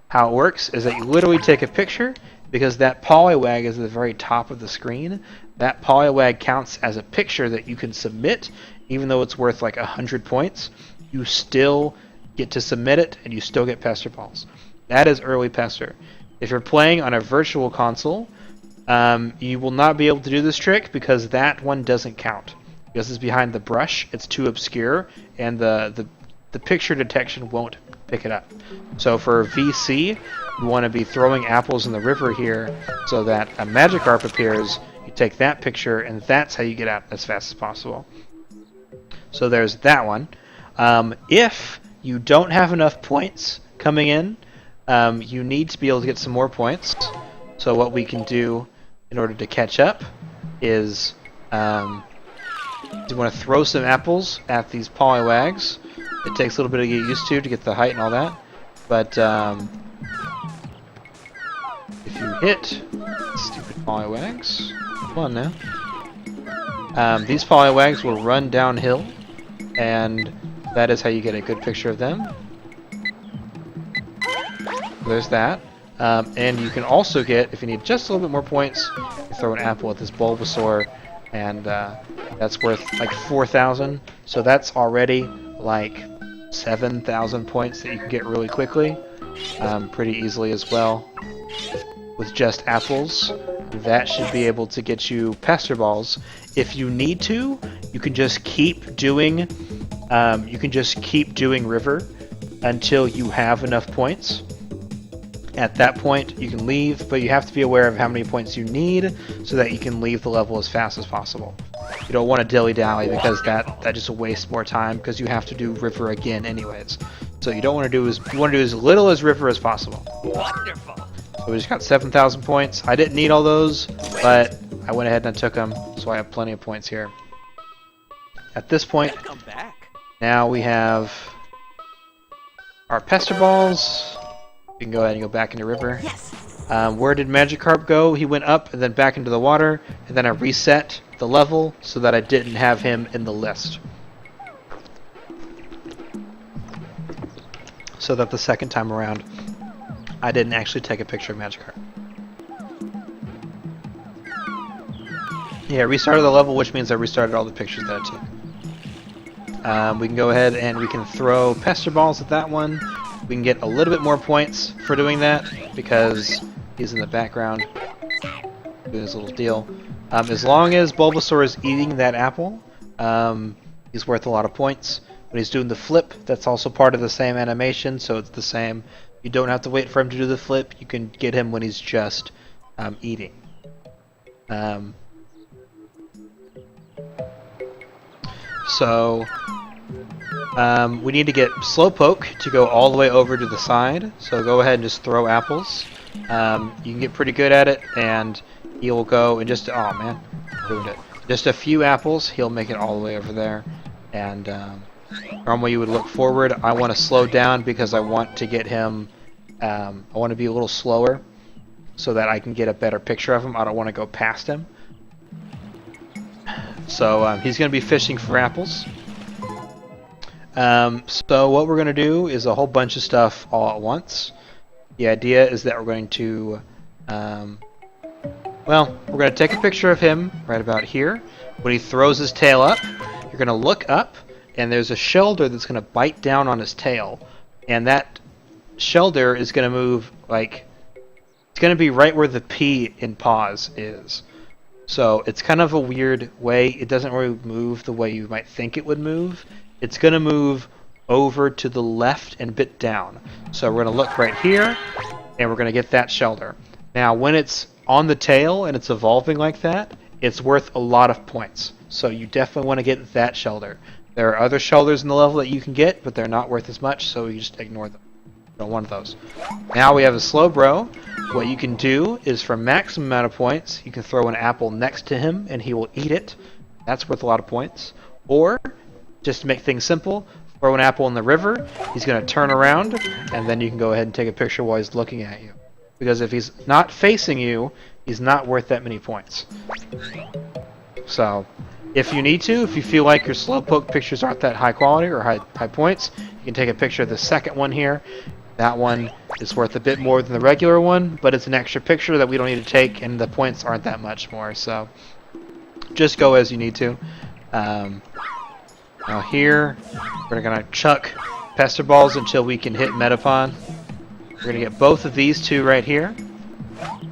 Speaker 1: How it works is that you literally take a picture, because that Poliwag is at the very top of the screen. That Poliwag counts as a picture that you can submit, even though it's worth like 100 points. You still get to submit it, and you still get Pester Balls. That is Early Pester. If you're playing on a virtual console, you will not be able to do this trick because that one doesn't count. Because it's behind the brush, it's too obscure, and the picture detection won't pick it up. So for VC, you want to be throwing apples in the river here so that a Magikarp appears, you take that picture, and that's how you get out as fast as possible. So there's that one. If you don't have enough points coming in, you need to be able to get some more points. So what we can do in order to catch up is you want to throw some apples at these Poliwags. It takes a little bit to get used to get the height and all that. But if you hit stupid Poliwags, come on now. These Poliwags will run downhill, and that is how you get a good picture of them. There's that. And you can also get, if you need just a little bit more points, you throw an apple at this Bulbasaur, and that's worth like 4,000. So that's already like 7,000 points that you can get really quickly, pretty easily as well. With just apples, that should be able to get you Pester Balls. If you need to, you can just keep doing, River until you have enough points. At that point, you can leave, but you have to be aware of how many points you need so that you can leave the level as fast as possible. You don't want to dilly-dally because that just wastes more time because you have to do River again anyways. So you don't want to do as little as River as possible.
Speaker 2: Wonderful.
Speaker 1: So we just got 7,000 points. I didn't need all those, but I went ahead and I took them, so I have plenty of points here. At this point, now we have our Pester Balls. We can go ahead and go back into river.
Speaker 3: Yes.
Speaker 1: Where did Magikarp go? He went up and then back into the water, and then I reset the level so that I didn't have him in the list. So that the second time around, I didn't actually take a picture of Magikarp. Yeah, I restarted the level, which means I restarted all the pictures that I took. We can go ahead and we can throw Pester Balls at that one. We can get a little bit more points for doing that because he's in the background doing his little deal. As long as Bulbasaur is eating that apple, he's worth a lot of points. When he's doing the flip, that's also part of the same animation, so it's the same. You don't have to wait for him to do the flip. You can get him when he's just eating. We need to get Slowpoke to go all the way over to the side. So go ahead and just throw apples. You can get pretty good at it, and he'll go and just... Oh, man. Ruined it. Just a few apples, he'll make it all the way over there. And normally you would look forward. I want to slow down because I want to get him... I want to be a little slower so that I can get a better picture of him. I don't want to go past him. So he's going to be fishing for apples. So what we're going to do is a whole bunch of stuff all at once. The idea is that we're going to, we're going to take a picture of him right about here. When he throws his tail up, you're going to look up, and there's a Shelder that's going to bite down on his tail. And that Shelder is going to move, like, it's going to be right where the P in pause is. So it's kind of a weird way. It doesn't really move the way you might think it would move. It's going to move over to the left and a bit down. So we're going to look right here, and we're going to get that Shelder. Now, when it's on the tail and it's evolving like that, it's worth a lot of points. So you definitely want to get that Shelder. There are other Shelders in the level that you can get, but they're not worth as much, so you just ignore them. You don't want those. Now we have a Slowbro. What you can do is for maximum amount of points, you can throw an apple next to him and he will eat it. That's worth a lot of points. Or, just to make things simple, throw an apple in the river, he's going to turn around, and then you can go ahead and take a picture while he's looking at you. Because if he's not facing you, he's not worth that many points. So, if you need to, if you feel like your Slowpoke pictures aren't that high quality or high points, you can take a picture of the second one here. That one is worth a bit more than the regular one, but it's an extra picture that we don't need to take, and the points aren't that much more, so just go as you need to. Now here, we're going to chuck Pester Balls until we can hit Metapod. We're going to get both of these two right here,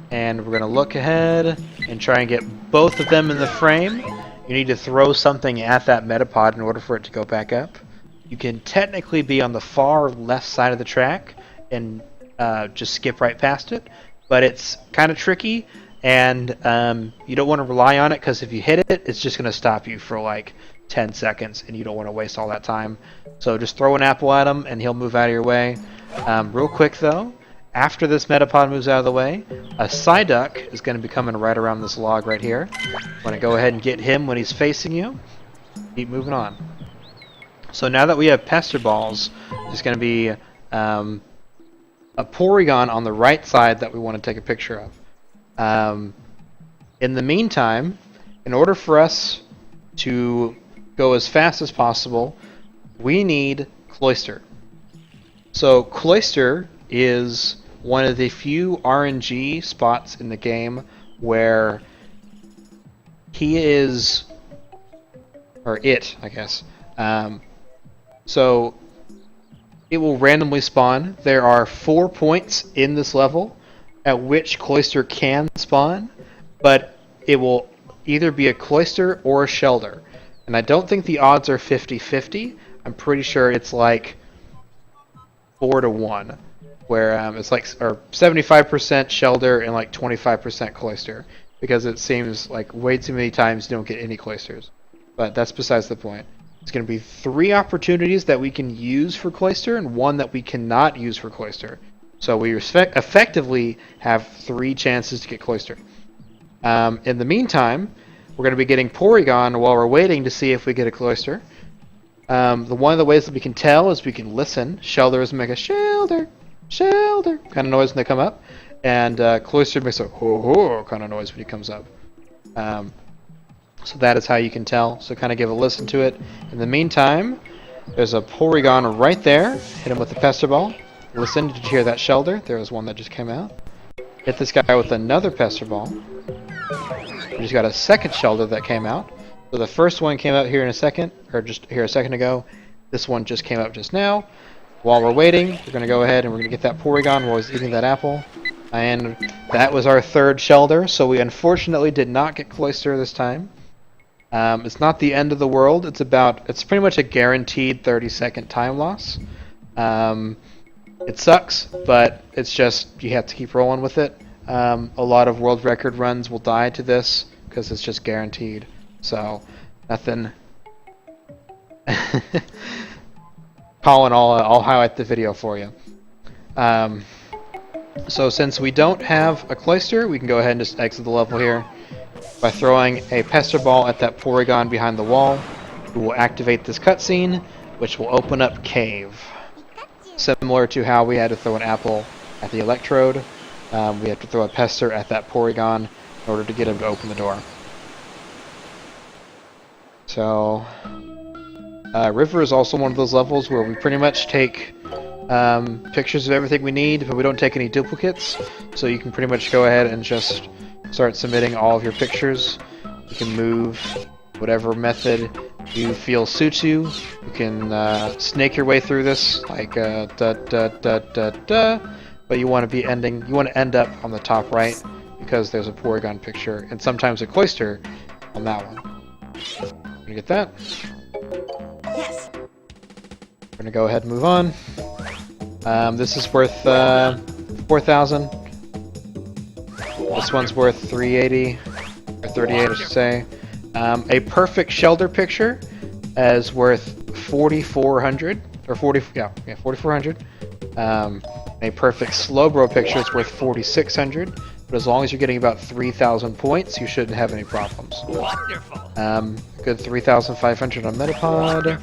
Speaker 1: and we're going to look ahead and try and get both of them in the frame. You need to throw something at that Metapod in order for it to go back up. You can technically be on the far left side of the track and just skip right past it, but it's kind of tricky, and you don't want to rely on it because if you hit it, it's just going to stop you for like 10 seconds, and you don't want to waste all that time. So just throw an apple at him, and he'll move out of your way. Real quick though, after this Metapod moves out of the way, a Psyduck is going to be coming right around this log right here. Want to go ahead and get him when he's facing you. Keep moving on. So now that we have Pester Balls, there's going to be a Porygon on the right side that we want to take a picture of. In the meantime, in order for us to go as fast as possible, we need Cloyster. So Cloyster is one of the few RNG spots in the game where he is, or it, I guess. So it will randomly spawn. There are 4 points in this level at which Cloyster can spawn, but it will either be a Cloyster or a Shelder. And I don't think the odds are 50-50. I'm pretty sure it's like 4-1, where it's like or 75% Shelder and like 25% Cloyster, because it seems like way too many times you don't get any Cloysters. But that's besides the point. It's going to be 3 opportunities that we can use for Cloyster and 1 that we cannot use for Cloyster. So we effectively have 3 chances to get Cloyster. In the meantime, we're going to be getting Porygon while we're waiting to see if we get a Cloyster. One of the ways that we can tell is we can listen. Shelders make a shelder kind of noise when they come up, and Cloister makes a ho ho kind of noise when he comes up. So that is how you can tell. So kind of give a listen to it. In the meantime, there's a Porygon right there. Hit him with the Pester Ball. Listen, did you hear that Shelder? There was one that just came out. Hit this guy with another Pester Ball. We just got a second Shelder that came out. So the first one came out here in a second, or just here a second ago. This one just came up just now. While we're waiting, we're going to go ahead and we're going to get that Porygon while he's eating that apple. And that was our third Shelder, so we unfortunately did not get Cloister this time. It's not the end of the world. It's pretty much a guaranteed 30-second time loss. It sucks, but it's just, you have to keep rolling with it. A lot of world record runs will die to this because it's just guaranteed. So, nothing. Colin, I'll highlight the video for you. So since we don't have a Cloister, we can go ahead and just exit the level here by throwing a Pester Ball at that Porygon behind the wall. We will activate this cutscene, which will open up Cave. Similar to how we had to throw an apple at the Electrode, we have to throw a Pester at that Porygon in order to get him to open the door. So, River is also one of those levels where we pretty much take pictures of everything we need, but we don't take any duplicates. So you can pretty much go ahead and just start submitting all of your pictures. You can move whatever method you feel suits you. You can snake your way through this, like but you want to end up on the top right because there's a Porygon picture and sometimes a Cloister on that one. You get that?
Speaker 3: Yes.
Speaker 1: We're gonna go ahead and move on. This is worth 4,000. This one's worth 380 or 38, I should say. A perfect Shelder picture is worth 4,400 or 4,400. A perfect Slowbro picture is worth 4,600. But as long as you're getting about 3,000 points, you shouldn't have any problems.
Speaker 2: Wonderful.
Speaker 1: Good 3,500 on Metapod.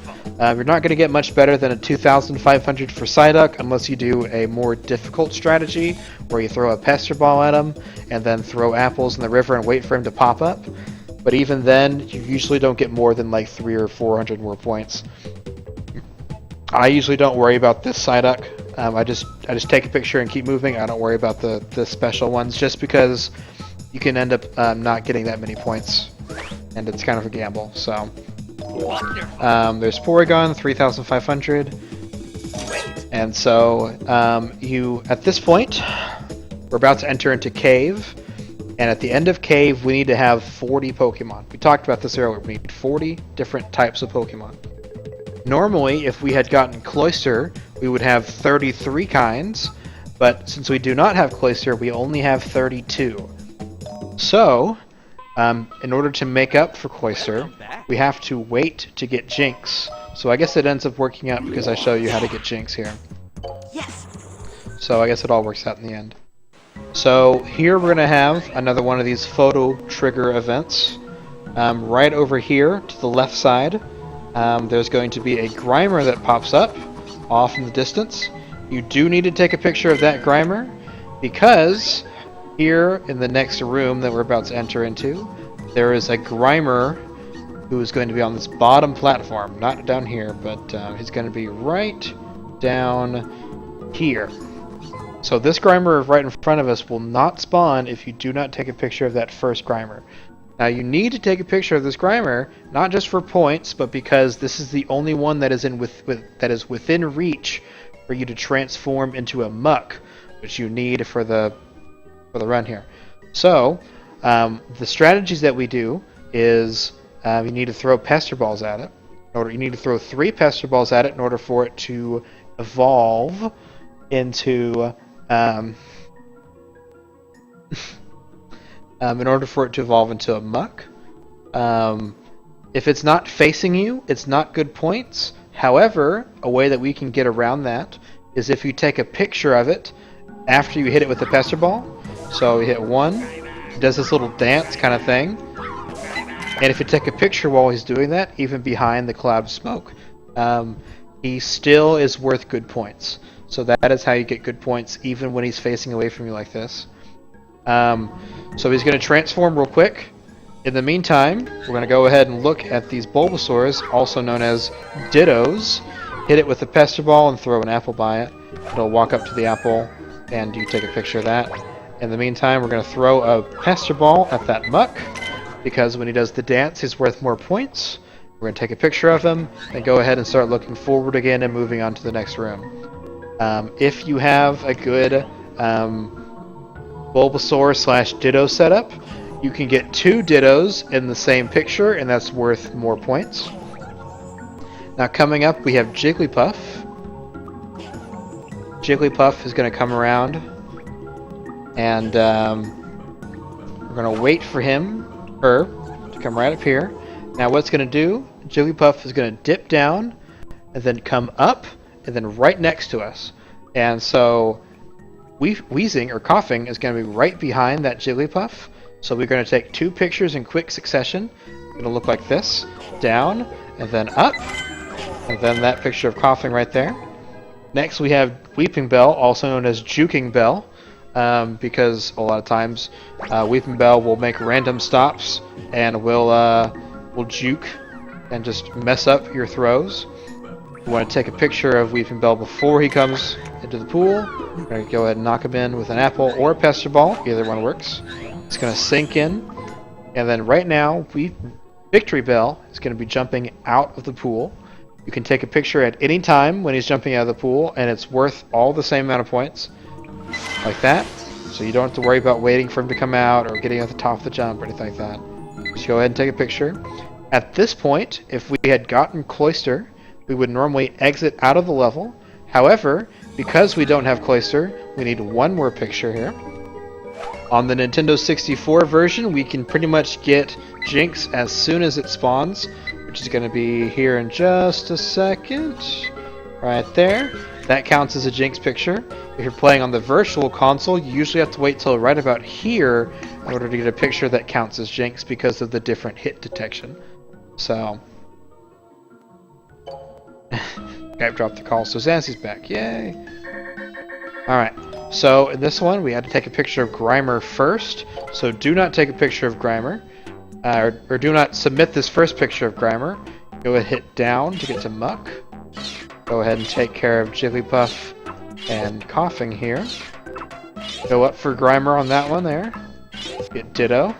Speaker 1: You're not going to get much better than a 2,500 for Psyduck unless you do a more difficult strategy where you throw a Pester Ball at him and then throw apples in the river and wait for him to pop up. But even then, you usually don't get more than like 300 or 400 more points. I usually don't worry about this Psyduck. I just take a picture and keep moving. I don't worry about the special ones just because you can end up not getting that many points. And it's kind of a gamble, so. There's Porygon, 3,500. And so, at this point, we're about to enter into Cave. And at the end of Cave, we need to have 40 Pokemon. We talked about this earlier. We need 40 different types of Pokemon. Normally, if we had gotten Cloister, we would have 33 kinds. But since we do not have Cloister, we only have 32. So, in order to make up for Cloister, we have to wait to get Jinx. So I guess it ends up working out because I show you how to get Jinx here.
Speaker 3: Yes.
Speaker 1: So I guess it all works out in the end. So here we're going to have another one of these photo trigger events. Right over here to the left side, there's going to be a Grimer that pops up off in the distance. You do need to take a picture of that Grimer because here in the next room that we're about to enter into, there is a Grimer who is going to be on this bottom platform. Not down here, but he's going to be right down here. So this Grimer right in front of us will not spawn if you do not take a picture of that first Grimer. Now you need to take a picture of this Grimer, not just for points, but because this is the only one that is within reach for you to transform into a Muck, which you need for the run here. So the strategies that we do is you need to throw Pester Balls at it. You need to throw 3 Pester Balls at it in order for it to evolve into a Muck. If it's not facing you, it's not good points. However, a way that we can get around that is if you take a picture of it after you hit it with the Pester Ball. So you hit 1, it does this little dance kind of thing. And if you take a picture while he's doing that, even behind the cloud of smoke, he still is worth good points. So that is how you get good points, even when he's facing away from you like this. So he's going to transform real quick. In the meantime, we're going to go ahead and look at these Bulbasaurs, also known as Dittos. Hit it with a Pester Ball and throw an apple by it. It'll walk up to the apple, and you take a picture of that. In the meantime, we're going to throw a Pester Ball at that Muck, because when he does the dance, he's worth more points. We're going to take a picture of him, and go ahead and start looking forward again and moving on to the next room. If you have a good Bulbasaur/Ditto setup, you can get 2 Dittos in the same picture, and that's worth more points. Now coming up, we have Jigglypuff. Jigglypuff is going to come around, and we're going to wait for her to come right up here. Now what it's going to do, Jigglypuff is going to dip down, and then come up, and then right next to us. And so wheezing or coughing is going to be right behind that Jigglypuff. So we're going to take 2 pictures in quick succession. It's going to look like this. Down, and then up, and then that picture of coughing right there. Next we have Weeping Bell, also known as Juking Bell, because a lot of times Weeping Bell will make random stops and will juke and just mess up your throws. You want to take a picture of Weeping Bell before he comes into the pool. We're going to go ahead and knock him in with an apple or a Pester Ball. Either one works. It's going to sink in. And then right now, Victory Bell is going to be jumping out of the pool. You can take a picture at any time when he's jumping out of the pool, and it's worth all the same amount of points. Like that. So you don't have to worry about waiting for him to come out or getting at the top of the jump or anything like that. Just go ahead and take a picture. At this point, if we had gotten Cloyster, we would normally exit out of the level. However, because we don't have Cloyster, we need one more picture here. On the Nintendo 64 version, we can pretty much get Jinx as soon as it spawns, which is going to be here in just a second. Right there. That counts as a Jinx picture. If you're playing on the virtual console, you usually have to wait till right about here in order to get a picture that counts as Jinx because of the different hit detection. So... Guy dropped the call, so Zancy's back. Yay! Alright, so in this one, we had to take a picture of Grimer first. So do not take a picture of Grimer. Or do not submit this first picture of Grimer. Go ahead and hit down to get to Muck. Go ahead and take care of Jigglypuff and Coughing here. Go up for Grimer on that one there. Get Ditto.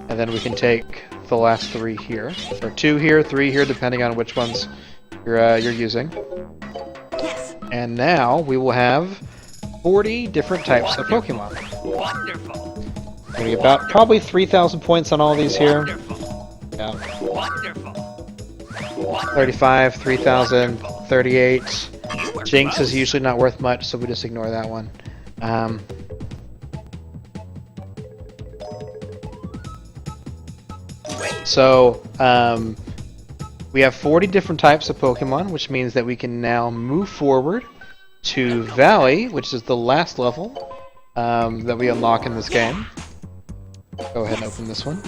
Speaker 1: And then we can take the last 3 here. Or 2 here, 3 here, depending on which ones you're using.
Speaker 3: Yes.
Speaker 1: And now we will have 40 different types of Pokemon.
Speaker 2: Wonderful.
Speaker 1: Gonna be about probably 3,000 points on all these here. Yeah.
Speaker 2: Wonderful.
Speaker 1: 35, 3,000, 38. Jinx is usually not worth much, so we just ignore that one. We have 40 different types of Pokemon, which means that we can now move forward to Valley, which is the last level that we unlock in this game. Go ahead and open this one.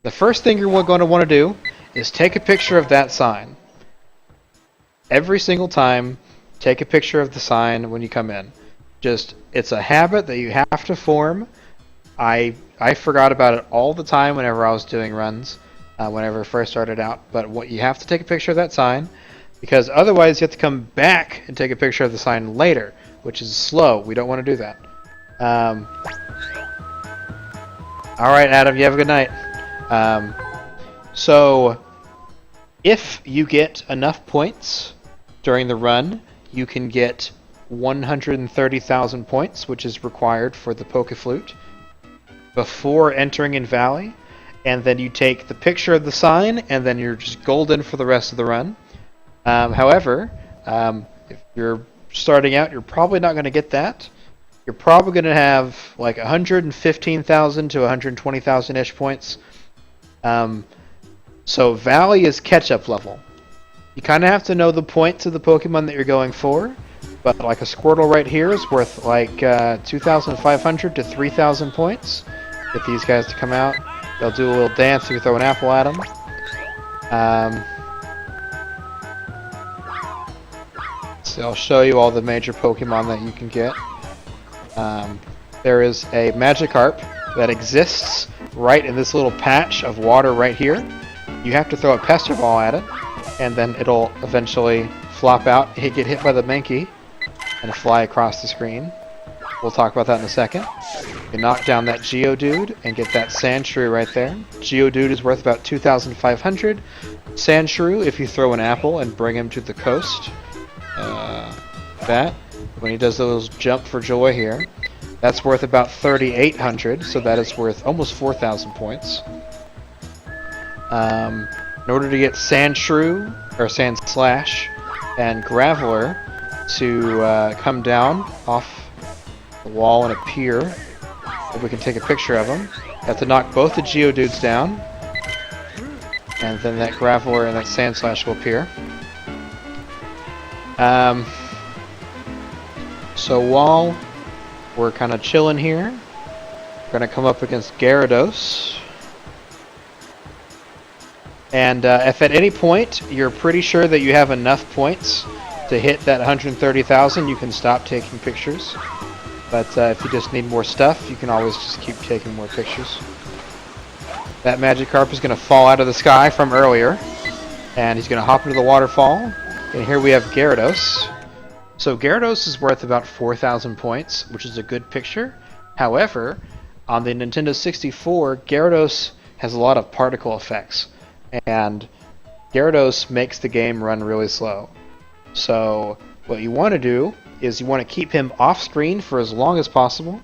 Speaker 1: The first thing you're going to want to do is take a picture of that sign. Every single time, take a picture of the sign when you come in. It's a habit that you have to form. I forgot about it all the time whenever I was doing runs. Whenever I first started out, but you have to take a picture of that sign, because otherwise you have to come back and take a picture of the sign later, which is slow. We don't want to do that. Alright, Adam, you have a good night. So, if you get enough points during the run, you can get 130,000 points, which is required for the Pokeflute, before entering in Valley. And then you take the picture of the sign, and then you're just golden for the rest of the run. However, if you're starting out, you're probably not going to get that. You're probably going to have like 115,000 to 120,000-ish points. So Valley is catch-up level. You kind of have to know the points of the Pokemon that you're going for. But like a Squirtle right here is worth like 2,500 to 3,000 points. Get these guys to come out. They'll do a little dance if you throw an apple at them. So I'll show you all the major Pokemon that you can get. There is a Magikarp that exists right in this little patch of water right here. You have to throw a Pester Ball at it, and then it'll eventually flop out, get hit by the Mankey, and fly across the screen. We'll talk about that in a second. You knock down that Geodude and get that Sandshrew right there. Geodude is worth about 2,500. Sandshrew, if you throw an apple and bring him to the coast, when he does those jump for joy here, that's worth about 3,800, so that is worth almost 4,000 points. In order to get Sandshrew, or Sandslash, and Graveler to come down off the wall and appear, if we can take a picture of them, you have to knock both the Geodudes down, and then that Graveler and that Sandslash will appear. So while we're kind of chilling here, we're going to come up against Gyarados. And if at any point you're pretty sure that you have enough points to hit that 130,000, you can stop taking pictures. But if you just need more stuff, you can always just keep taking more pictures. That Magikarp is going to fall out of the sky from earlier, and he's going to hop into the waterfall. And here we have Gyarados. So Gyarados is worth about 4,000 points, which is a good picture. However, on the Nintendo 64, Gyarados has a lot of particle effects, and Gyarados makes the game run really slow. So what you want to do is you want to keep him off screen for as long as possible.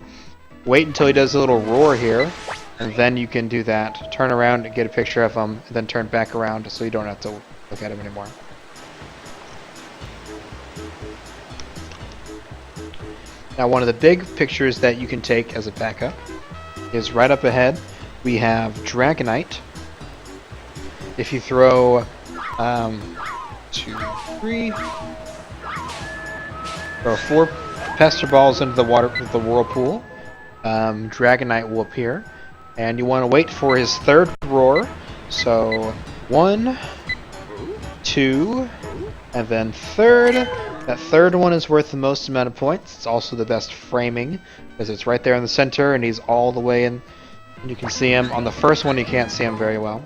Speaker 1: Wait until he does a little roar here, and then you can do that. Turn around and get a picture of him, and then turn back around so you don't have to look at him anymore. Now, one of the big pictures that you can take as a backup is right up ahead. We have Dragonite. If you throw 2, 3, throw 4 Pester Balls into the water with the whirlpool, Dragonite will appear, and you want to wait for his third roar. So 1, 2, and then third. That third one is worth the most amount of points. It's also the best framing because it's right there in the center and he's all the way in. And you can see him. On the first one you can't see him very well.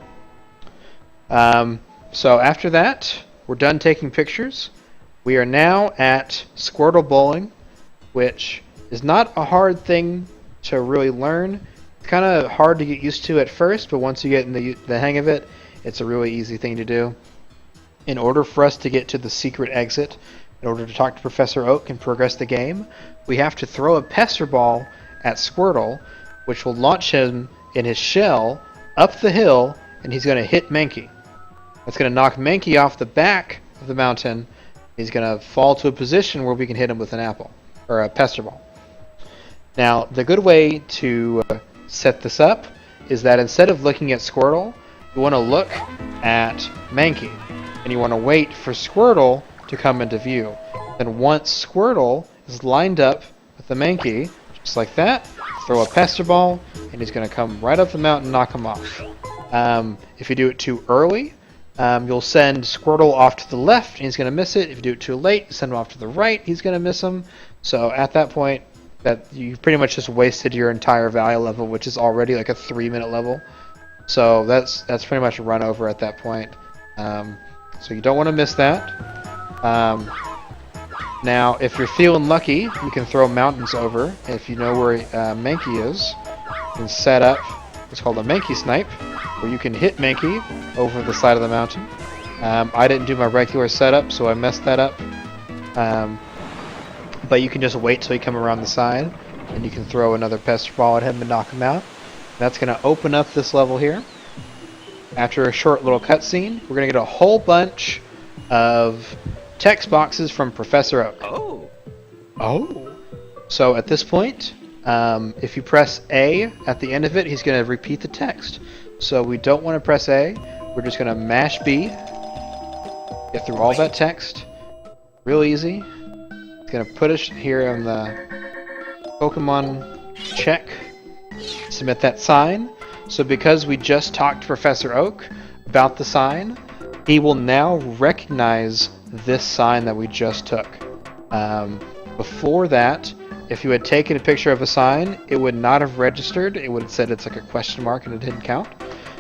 Speaker 1: So after that, we're done taking pictures. We are now at Squirtle Bowling, which is not a hard thing to really learn. It's kind of hard to get used to at first, but once you get in the hang of it, it's a really easy thing to do. In order for us to get to the secret exit, in order to talk to Professor Oak and progress the game, we have to throw a Pester Ball at Squirtle, which will launch him in his shell up the hill, and he's going to hit Mankey. That's going to knock Mankey off the back of the mountain. He's going to fall to a position where we can hit him with an apple, or a Pester Ball. Now, the good way to set this up is that instead of looking at Squirtle, you want to look at Mankey, and you want to wait for Squirtle to come into view. Then once Squirtle is lined up with the Mankey, just like that, throw a Pester Ball, and he's going to come right up the mountain and knock him off. If you do it too early, you'll send Squirtle off to the left, and he's going to miss it. If you do it too late, send him off to the right, he's going to miss him. So at that point, that you pretty much just wasted your entire value level, which is already like a 3-minute level. So that's pretty much a run over at that point. So you don't want to miss that. Now, if you're feeling lucky, you can throw mountains over. If you know where Mankey is, you can set up what's called a Mankey Snipe, where you can hit Mankey over the side of the mountain. I didn't do my regular setup, so I messed that up. But you can just wait till you come around the side, and you can throw another Pester Ball at him and knock him out. That's going to open up this level here. After a short little cutscene, we're going to get a whole bunch of text boxes from Professor Oak. Oh. So at this point, if you press A at the end of it, he's going to repeat the text. So we don't want to press A. We're just going to mash B. Get through all that text. Real easy. It's going to put us here on the Pokemon check. Submit that sign. So because we just talked to Professor Oak about the sign, he will now recognize this sign that we just took. Before that, if you had taken a picture of a sign, it would not have registered. It would have said it's like a question mark and it didn't count.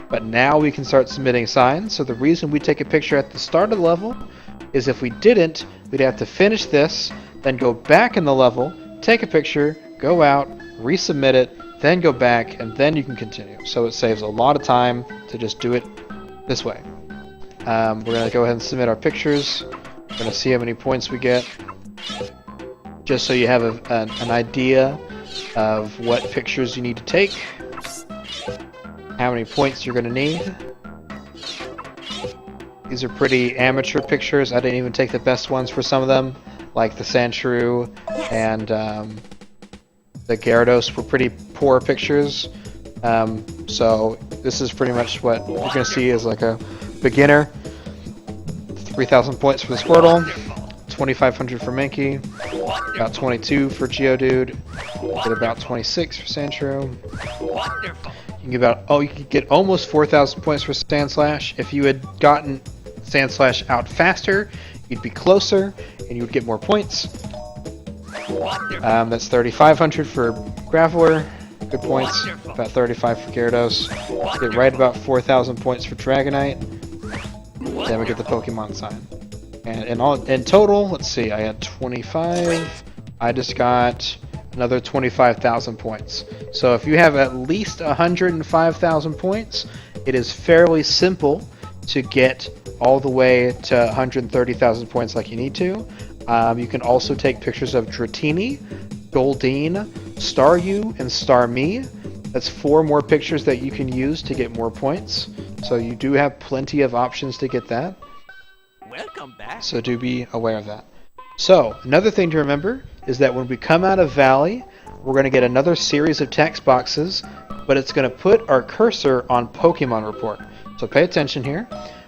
Speaker 1: But now we can start submitting signs. So the reason we take a picture at the start of the level is if we didn't, we'd have to finish this, then go back in the level, take a picture, go out, resubmit it, then go back, and then you can continue. So it saves a lot of time to just do it this way. We're going to go ahead and submit our pictures. We're going to see how many points we get, just so you have an idea of what pictures you need to take, how many points you're going to need. These are pretty amateur pictures. I didn't even take the best ones for some of them, like the Sandshrew and the Gyarados were pretty poor pictures. So this is pretty much what you're going to see as like a beginner. 3,000 points for the Squirtle, 2,500 for Mankey, about 22 for Geodude, get about 26 for Sandshrew.
Speaker 2: Wonderful.
Speaker 1: You can get almost 4,000 points for Sandslash. If you had gotten Sandslash out faster, you'd be closer and you would get more points. That's 3,500 for Graveler, good points. About 35 for Gyarados. Get right about 4,000 points for Dragonite. Then we get the Pokemon sign. And in total, let's see, I had 25. I just got another 25,000 points. So if you have at least 105,000 points, it is fairly simple to get all the way to 130,000 points like you need to. You can also take pictures of Dratini, Goldeen, Staryu, and Starmie. That's 4 more pictures that you can use to get more points. So you do have plenty of options to get that.
Speaker 2: Welcome back.
Speaker 1: So do be aware of that. So, another thing to remember is that when we come out of Valley, we're going to get another series of text boxes, but it's going to put our cursor on Pokemon Report. So pay attention here.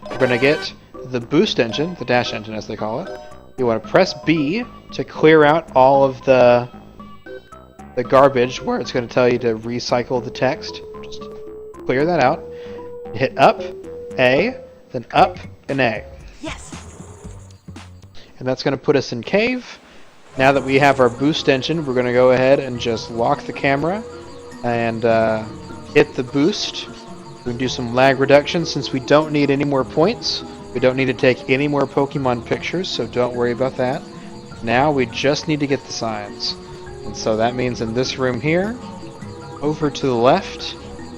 Speaker 1: We're going to get the boost engine, the dash engine as they call it. You want to press B to clear out all of the garbage where it's going to tell you to recycle the text. Just clear that out. Hit up, A, then up, and A.
Speaker 3: Yes.
Speaker 1: And that's going to put us in Cave. Now that we have our boost engine, we're going to go ahead and just lock the camera and hit the boost. We can do some lag reduction since we don't need any more points. We don't need to take any more Pokemon pictures, so don't worry about that. Now we just need to get the signs. And so that means in this room here, over to the left,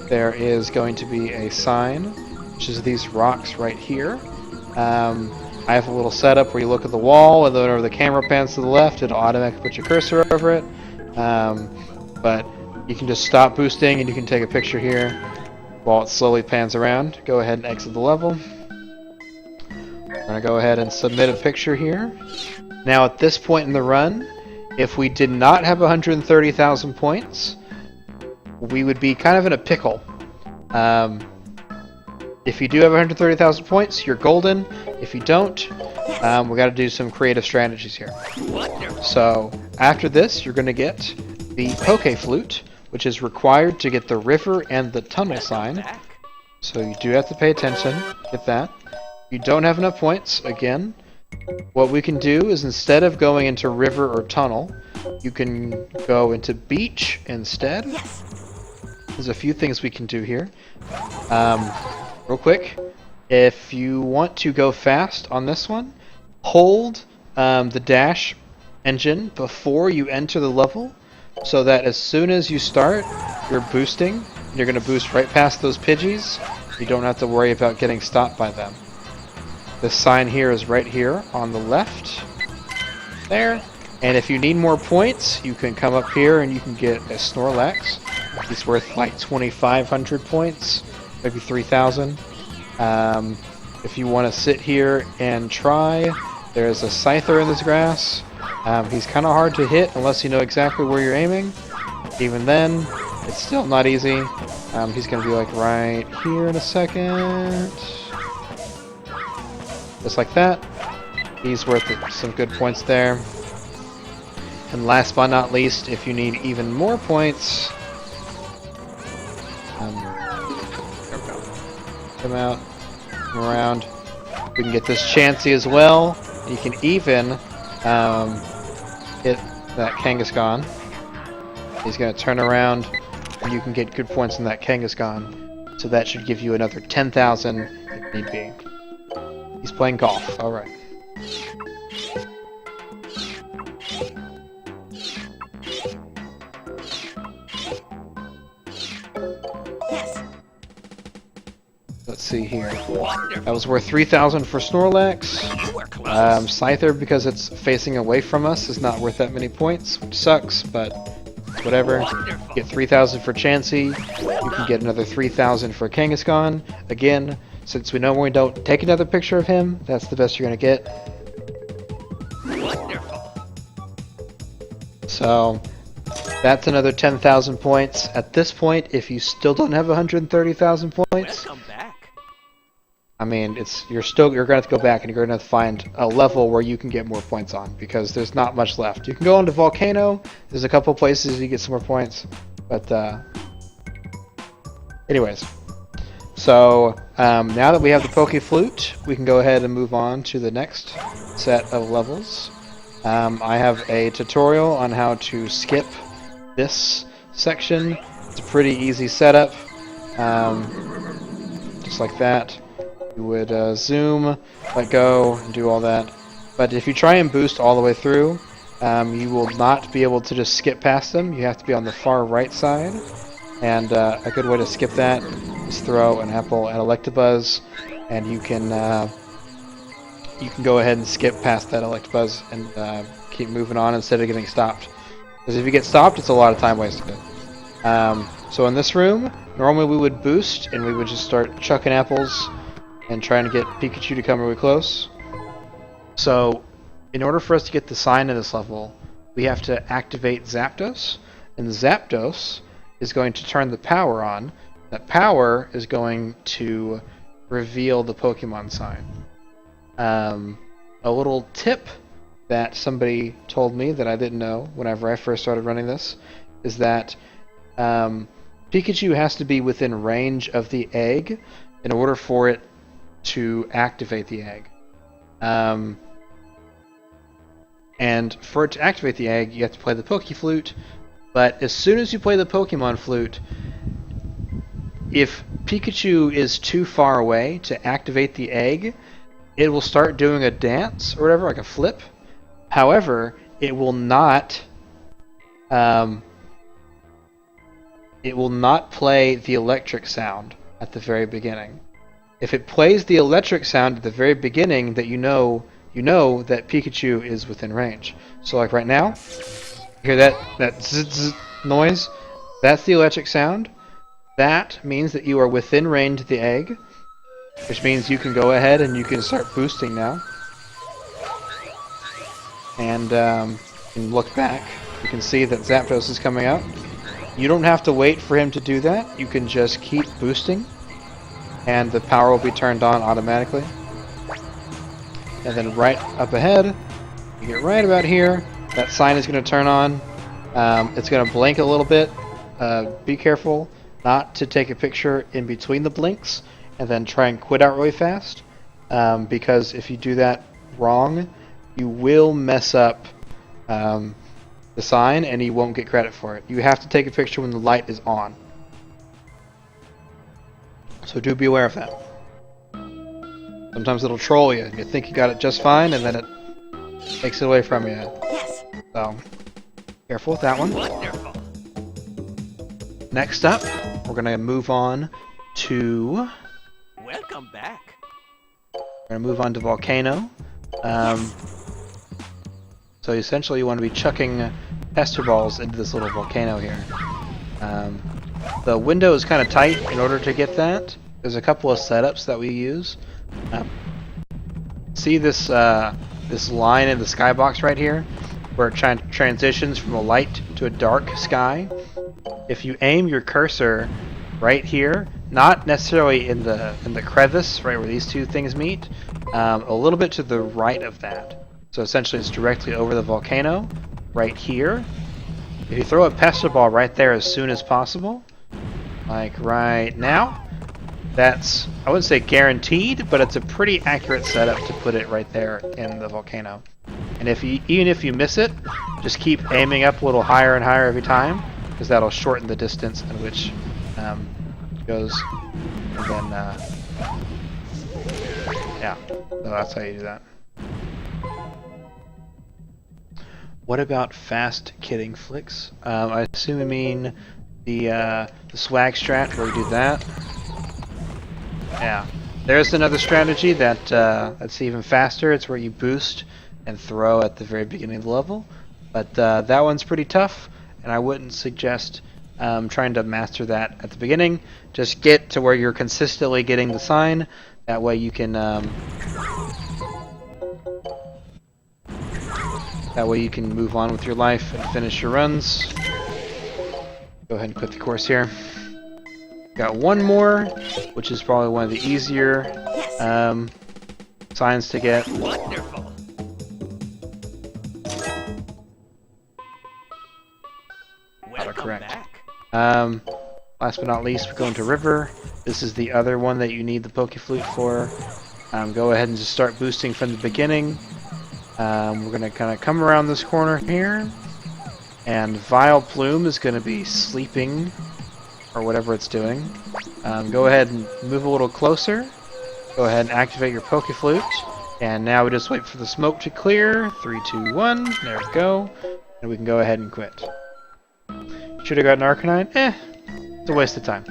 Speaker 1: there is going to be a sign, which is these rocks right here. I have a little setup where you look at the wall, and then whenever the camera pans to the left, it'll automatically put your cursor over it. But you can just stop boosting, and you can take a picture here while it slowly pans around. Go ahead and exit the level. We're going to go ahead and submit a picture here. Now at this point in the run, if we did not have 130,000 points, we would be kind of in a pickle. If you do have 130,000 points, you're golden. If you don't, we got to do some creative strategies here. So after this, you're going to get the Poke Flute, which is required to get the river and the tunnel sign. So you do have to pay attention, get that. If you don't have enough points, again, what we can do is instead of going into river or tunnel, you can go into beach instead. There's a few things we can do here. Real quick, if you want to go fast on this one, hold the dash engine before you enter the level, so that as soon as you start, you're boosting. You're going to boost right past those Pidgeys. You don't have to worry about getting stopped by them. This sign here is right here on the left. There. And if you need more points, you can come up here and you can get a Snorlax. He's worth like 2,500 points, maybe 3,000. If you want to sit here and try, there's a Scyther in this grass. He's kind of hard to hit unless you know exactly where you're aiming. Even then, it's still not easy. He's going to be like right here in a second. Just like that. He's worth some good points there. And last but not least, if you need even more points, come out, come around. We can get this Chansey as well. You can even hit that Kangaskhan. He's going to turn around, and you can get good points on that Kangaskhan. So that should give you another 10,000 if need be. He's playing golf. Alright.
Speaker 3: Yes.
Speaker 1: Let's see here.
Speaker 2: Wonderful.
Speaker 1: That was worth 3,000 for Snorlax.
Speaker 2: You were close.
Speaker 1: Scyther, because it's facing away from us, is not worth that many points, which sucks, but whatever.
Speaker 2: Wonderful.
Speaker 1: Get 3,000 for Chansey. You can get another 3,000 for Kangaskhan. Again, since we know we don't take another picture of him, that's the best you're going to get.
Speaker 2: Wonderful.
Speaker 1: So, that's another 10,000 points. At this point, if you still don't have 130,000 points,
Speaker 2: Welcome back.
Speaker 1: I mean, you're going to have to go back and you're going to have to find a level where you can get more points on, because there's not much left. You can go into Volcano. There's a couple places you get some more points, but anyways. So now that we have the Poke Flute, we can go ahead and move on to the next set of levels. I have a tutorial on how to skip this section. It's a pretty easy setup, just like that. You would zoom, let go, and do all that. But if you try and boost all the way through, you will not be able to just skip past them. You have to be on the far right side. And a good way to skip that is throw an apple at Electabuzz, and you can go ahead and skip past that Electabuzz and keep moving on instead of getting stopped. Because if you get stopped, it's a lot of time wasted. So in this room, normally we would boost and we would just start chucking apples and trying to get Pikachu to come really close. So in order for us to get the sign in this level, we have to activate Zapdos, and Zapdos is going to turn the power on. That power is going to reveal the Pokemon sign. A little tip that somebody told me that I didn't know whenever I first started running this is that Pikachu has to be within range of the egg in order for it to activate the egg. And for it to activate the egg, you have to play the Poke Flute. But as soon as you play the Pokemon Flute, if Pikachu is too far away to activate the egg, it will start doing a dance or whatever, like a flip. However, it will not play the electric sound at the very beginning. If it plays the electric sound at the very beginning, that you know that Pikachu is within range. So like right now, you hear that zzz noise? That's the electric sound. That means that you are within range of the egg, which means you can go ahead and you can start boosting now. And you can look back. You can see that Zapdos is coming out. You don't have to wait for him to do that. You can just keep boosting, and the power will be turned on automatically. And then right up ahead, you get right about here, that sign is going to turn on. It's going to blink a little bit. Be careful not to take a picture in between the blinks and then try and quit out really fast, because if you do that wrong, you will mess up the sign and you won't get credit for it. You have to take a picture when the light is on. So do be aware of that. Sometimes it'll troll you. You think you got it just fine, and then it takes it away from you.
Speaker 3: Yes.
Speaker 1: So, careful with that one.
Speaker 2: Wonderful.
Speaker 1: Next up, we're going to move on to...
Speaker 2: Welcome back.
Speaker 1: We're going to move on to Volcano. So essentially you want to be chucking Pester Balls into this little volcano here. The window is kind of tight in order to get that. There's a couple of setups that we use. See this this line in the skybox right here, where it transitions from a light to a dark sky? If you aim your cursor right here, not necessarily in the crevice, right where these two things meet, a little bit to the right of that. So essentially it's directly over the volcano, right here. If you throw a Pester Ball right there as soon as possible, like right now, that's, I wouldn't say guaranteed, but it's a pretty accurate setup to put it right there in the volcano. And even if you miss it, just keep aiming up a little higher and higher every time, because that'll shorten the distance in which it goes. And then, yeah, so that's how you do that. What about fast kidding flicks? I assume you mean the swag strat where you do that. Yeah, there's another strategy that's even faster. It's where you boost and throw at the very beginning of the level, but that one's pretty tough, and I wouldn't suggest trying to master that at the beginning. Just get to where you're consistently getting the sign. That way you can move on with your life and finish your runs. Go ahead and quit the course here. Got one more, which is probably one of the easier signs to get.
Speaker 2: Wonderful. Welcome
Speaker 1: Correct.
Speaker 2: back.
Speaker 1: Last but not least, we go into River. This is the other one that you need the Poke Flute for. Go ahead and just start boosting from the beginning. We're going to kind of come around this corner here, and Vile Plume is going to be sleeping, or whatever it's doing. Go ahead and move a little closer. Go ahead and activate your Poke Flute, and now we just wait for the smoke to clear. 3, 2, 1, there we go, and we can go ahead and quit. Should have gotten Arcanine? It's a waste of time.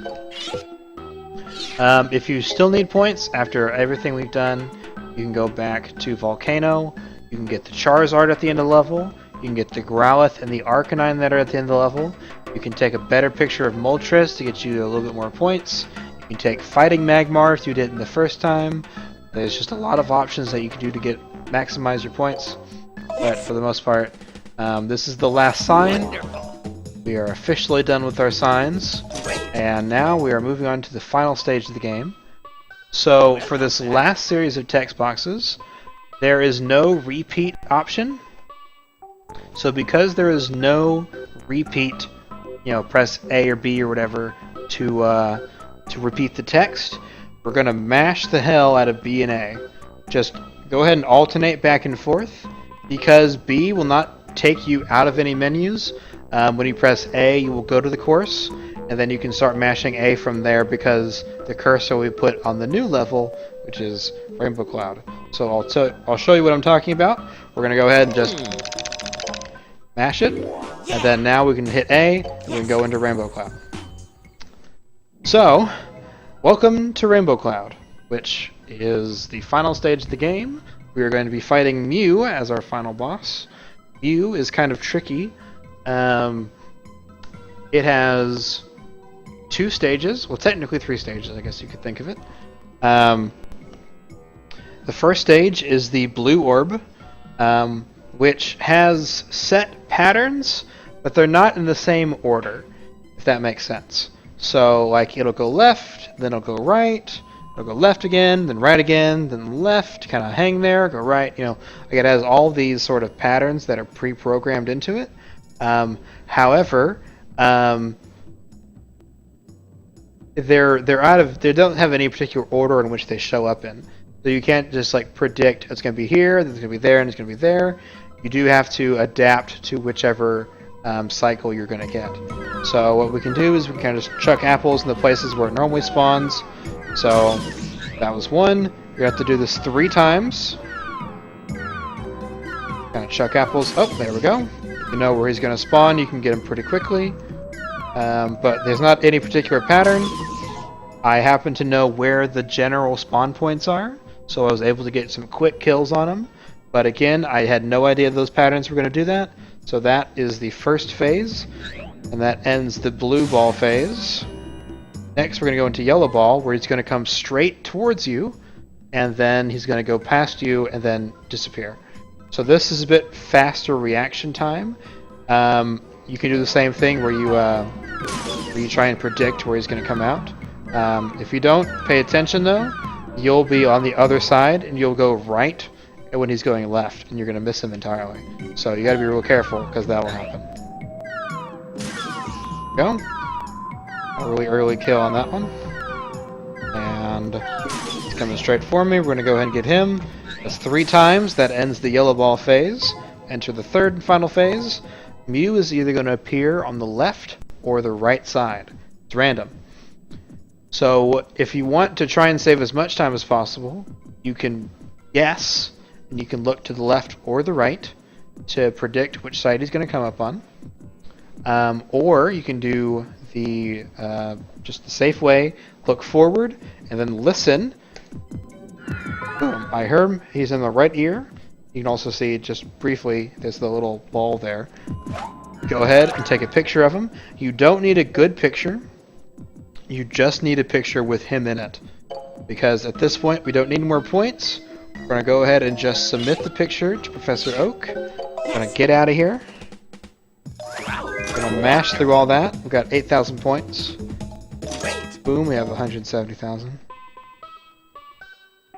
Speaker 1: If you still need points after everything we've done, you can go back to Volcano. You can get the Charizard at the end of the level. You can get the Growlithe and the Arcanine that are at the end of the level. You can take a better picture of Moltres to get you a little bit more points. You can take Fighting Magmar if you did it in the first time. There's just a lot of options that you can do to maximize your points. But for the most part, this is the last sign.
Speaker 2: Wonderful.
Speaker 1: We are officially done with our signs, and now we are moving on to the final stage of the game. So for this last series of text boxes, there is no repeat option. So because there is no repeat, press A or B or whatever to repeat the text, we're going to mash the hell out of B and A. Just go ahead and alternate back and forth, because B will not take you out of any menus. When you press A, you will go to the course, and then you can start mashing A from there, because the cursor we put on the new level, which is Rainbow Cloud. So I'll show you what I'm talking about. We're going to go ahead and just mash it, and then now we can hit A, and we can go into Rainbow Cloud. So, welcome to Rainbow Cloud, which is the final stage of the game. We are going to be fighting Mew as our final boss. Mew is kind of tricky. It has 2 stages, well, technically 3 stages, I guess you could think of it. The first stage is the blue orb, which has set patterns, but they're not in the same order, if that makes sense. So, like, it'll go left, then it'll go right, it'll go left again, then right again, then left, kind of hang there, go right, like it has all these sort of patterns that are pre-programmed into it. However, they don't have any particular order in which they show up in. So you can't just predict it's going to be here, then it's going to be there, and it's going to be there. You do have to adapt to whichever cycle you're going to get. So what we can do is we can kind of just chuck apples in the places where it normally spawns. So that was 1. You have to do this 3 times. Kind of chuck apples. Oh, there we go. You know where he's going to spawn, you can get him pretty quickly. But there's not any particular pattern. I happen to know where the general spawn points are, so I was able to get some quick kills on him. But again, I had no idea those patterns were going to do that. So that is the first phase, and that ends the blue ball phase. Next, we're going to go into yellow ball, where he's going to come straight towards you, and then he's going to go past you and then disappear. So this is a bit faster reaction time. You can do the same thing where you try and predict where he's going to come out. If you don't pay attention though, you'll be on the other side and you'll go right when he's going left, and you're going to miss him entirely. So you got to be real careful, because that will happen. Go. A really early kill on that one. And he's coming straight for me. We're going to go ahead and get him. That's 3 times. That ends the yellow ball phase. enter the third and final phase. Mew is either going to appear on the left or the right side. It's random. So if you want to try and save as much time as possible, you can guess, and you can look to the left or the right to predict which side he's going to come up on. Or you can do the just the safe way, look forward, and then listen. Boom, I heard him. He's in the right ear. You can also see, just briefly, there's the little ball there. Go ahead and take a picture of him. You don't need a good picture. You just need a picture with him in it. Because at this point, we don't need more points. We're going to go ahead and just submit the picture to Professor Oak. We're going to get out of here. We're going to mash through all that. We've got 8,000 points.
Speaker 2: Great.
Speaker 1: Boom, we have 170,000.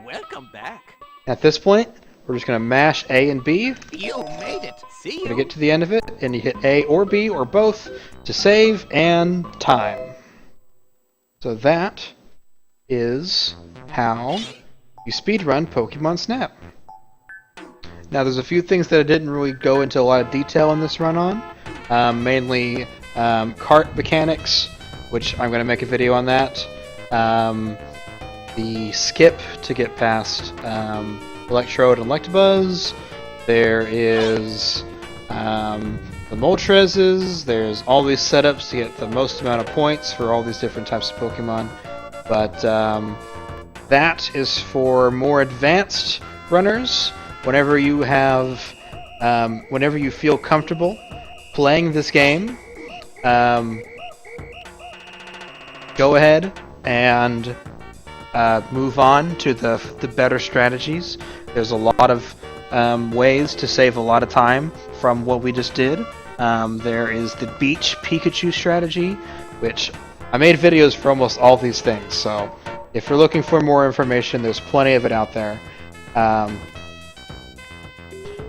Speaker 2: Welcome back.
Speaker 1: At this point, we're just going to mash A and B.
Speaker 2: You made it. See
Speaker 1: We're going
Speaker 2: you.
Speaker 1: to get to the end of it, and you hit A or B or both to save and time. So that is how you speedrun Pokemon Snap. Now there's a few things that I didn't really go into a lot of detail in this run on. Mainly cart mechanics, which I'm going to make a video on that. The skip to get past Electrode and Electabuzz. There is the Moltres. There's all these setups to get the most amount of points for all these different types of Pokemon. But that is for more advanced runners. Whenever you have, whenever you feel comfortable playing this game, go ahead and move on to the better strategies. There's a lot of ways to save a lot of time from what we just did. There is the Beach Pikachu strategy, which I made videos for almost all these things, so if you're looking for more information, there's plenty of it out there.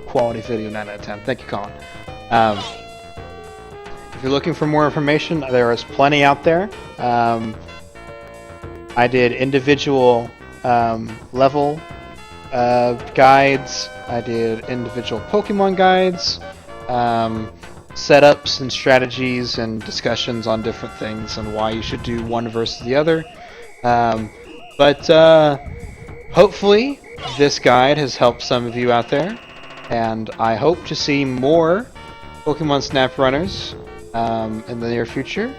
Speaker 1: Quality video, 9 out of 10. Thank you, Colin. If you're looking for more information, there is plenty out there. I did individual level guides. I did individual Pokemon guides, setups and strategies and discussions on different things and why you should do one versus the other. But hopefully this guide has helped some of you out there, and I hope to see more Pokemon Snap runners in the near future.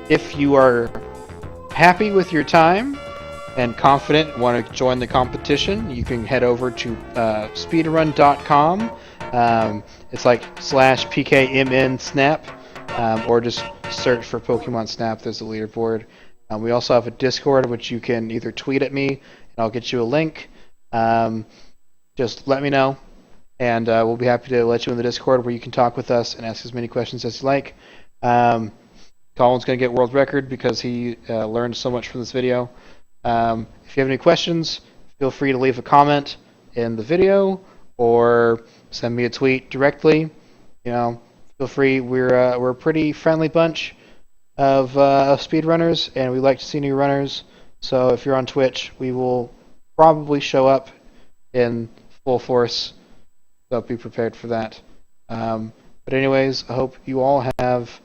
Speaker 1: If you are happy with your time and confident and want to join the competition, you can head over to speedrun.com. It's like /PKMN Snap, or just search for Pokemon Snap. There's a leaderboard. We also have a Discord, which you can either tweet at me and I'll get you a link. Just let me know, and we'll be happy to let you in the Discord where you can talk with us and ask as many questions as you like. Colin's going to get world record because he learned so much from this video. If you have any questions, feel free to leave a comment in the video or send me a tweet directly. You know, feel free. We're a pretty friendly bunch of speedrunners, and we like to see new runners. So if you're on Twitch, we will probably show up in full force. So be prepared for that. But anyways, I hope you all have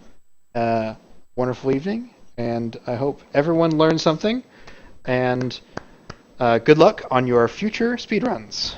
Speaker 1: a wonderful evening, and I hope everyone learned something. And good luck on your future speedruns.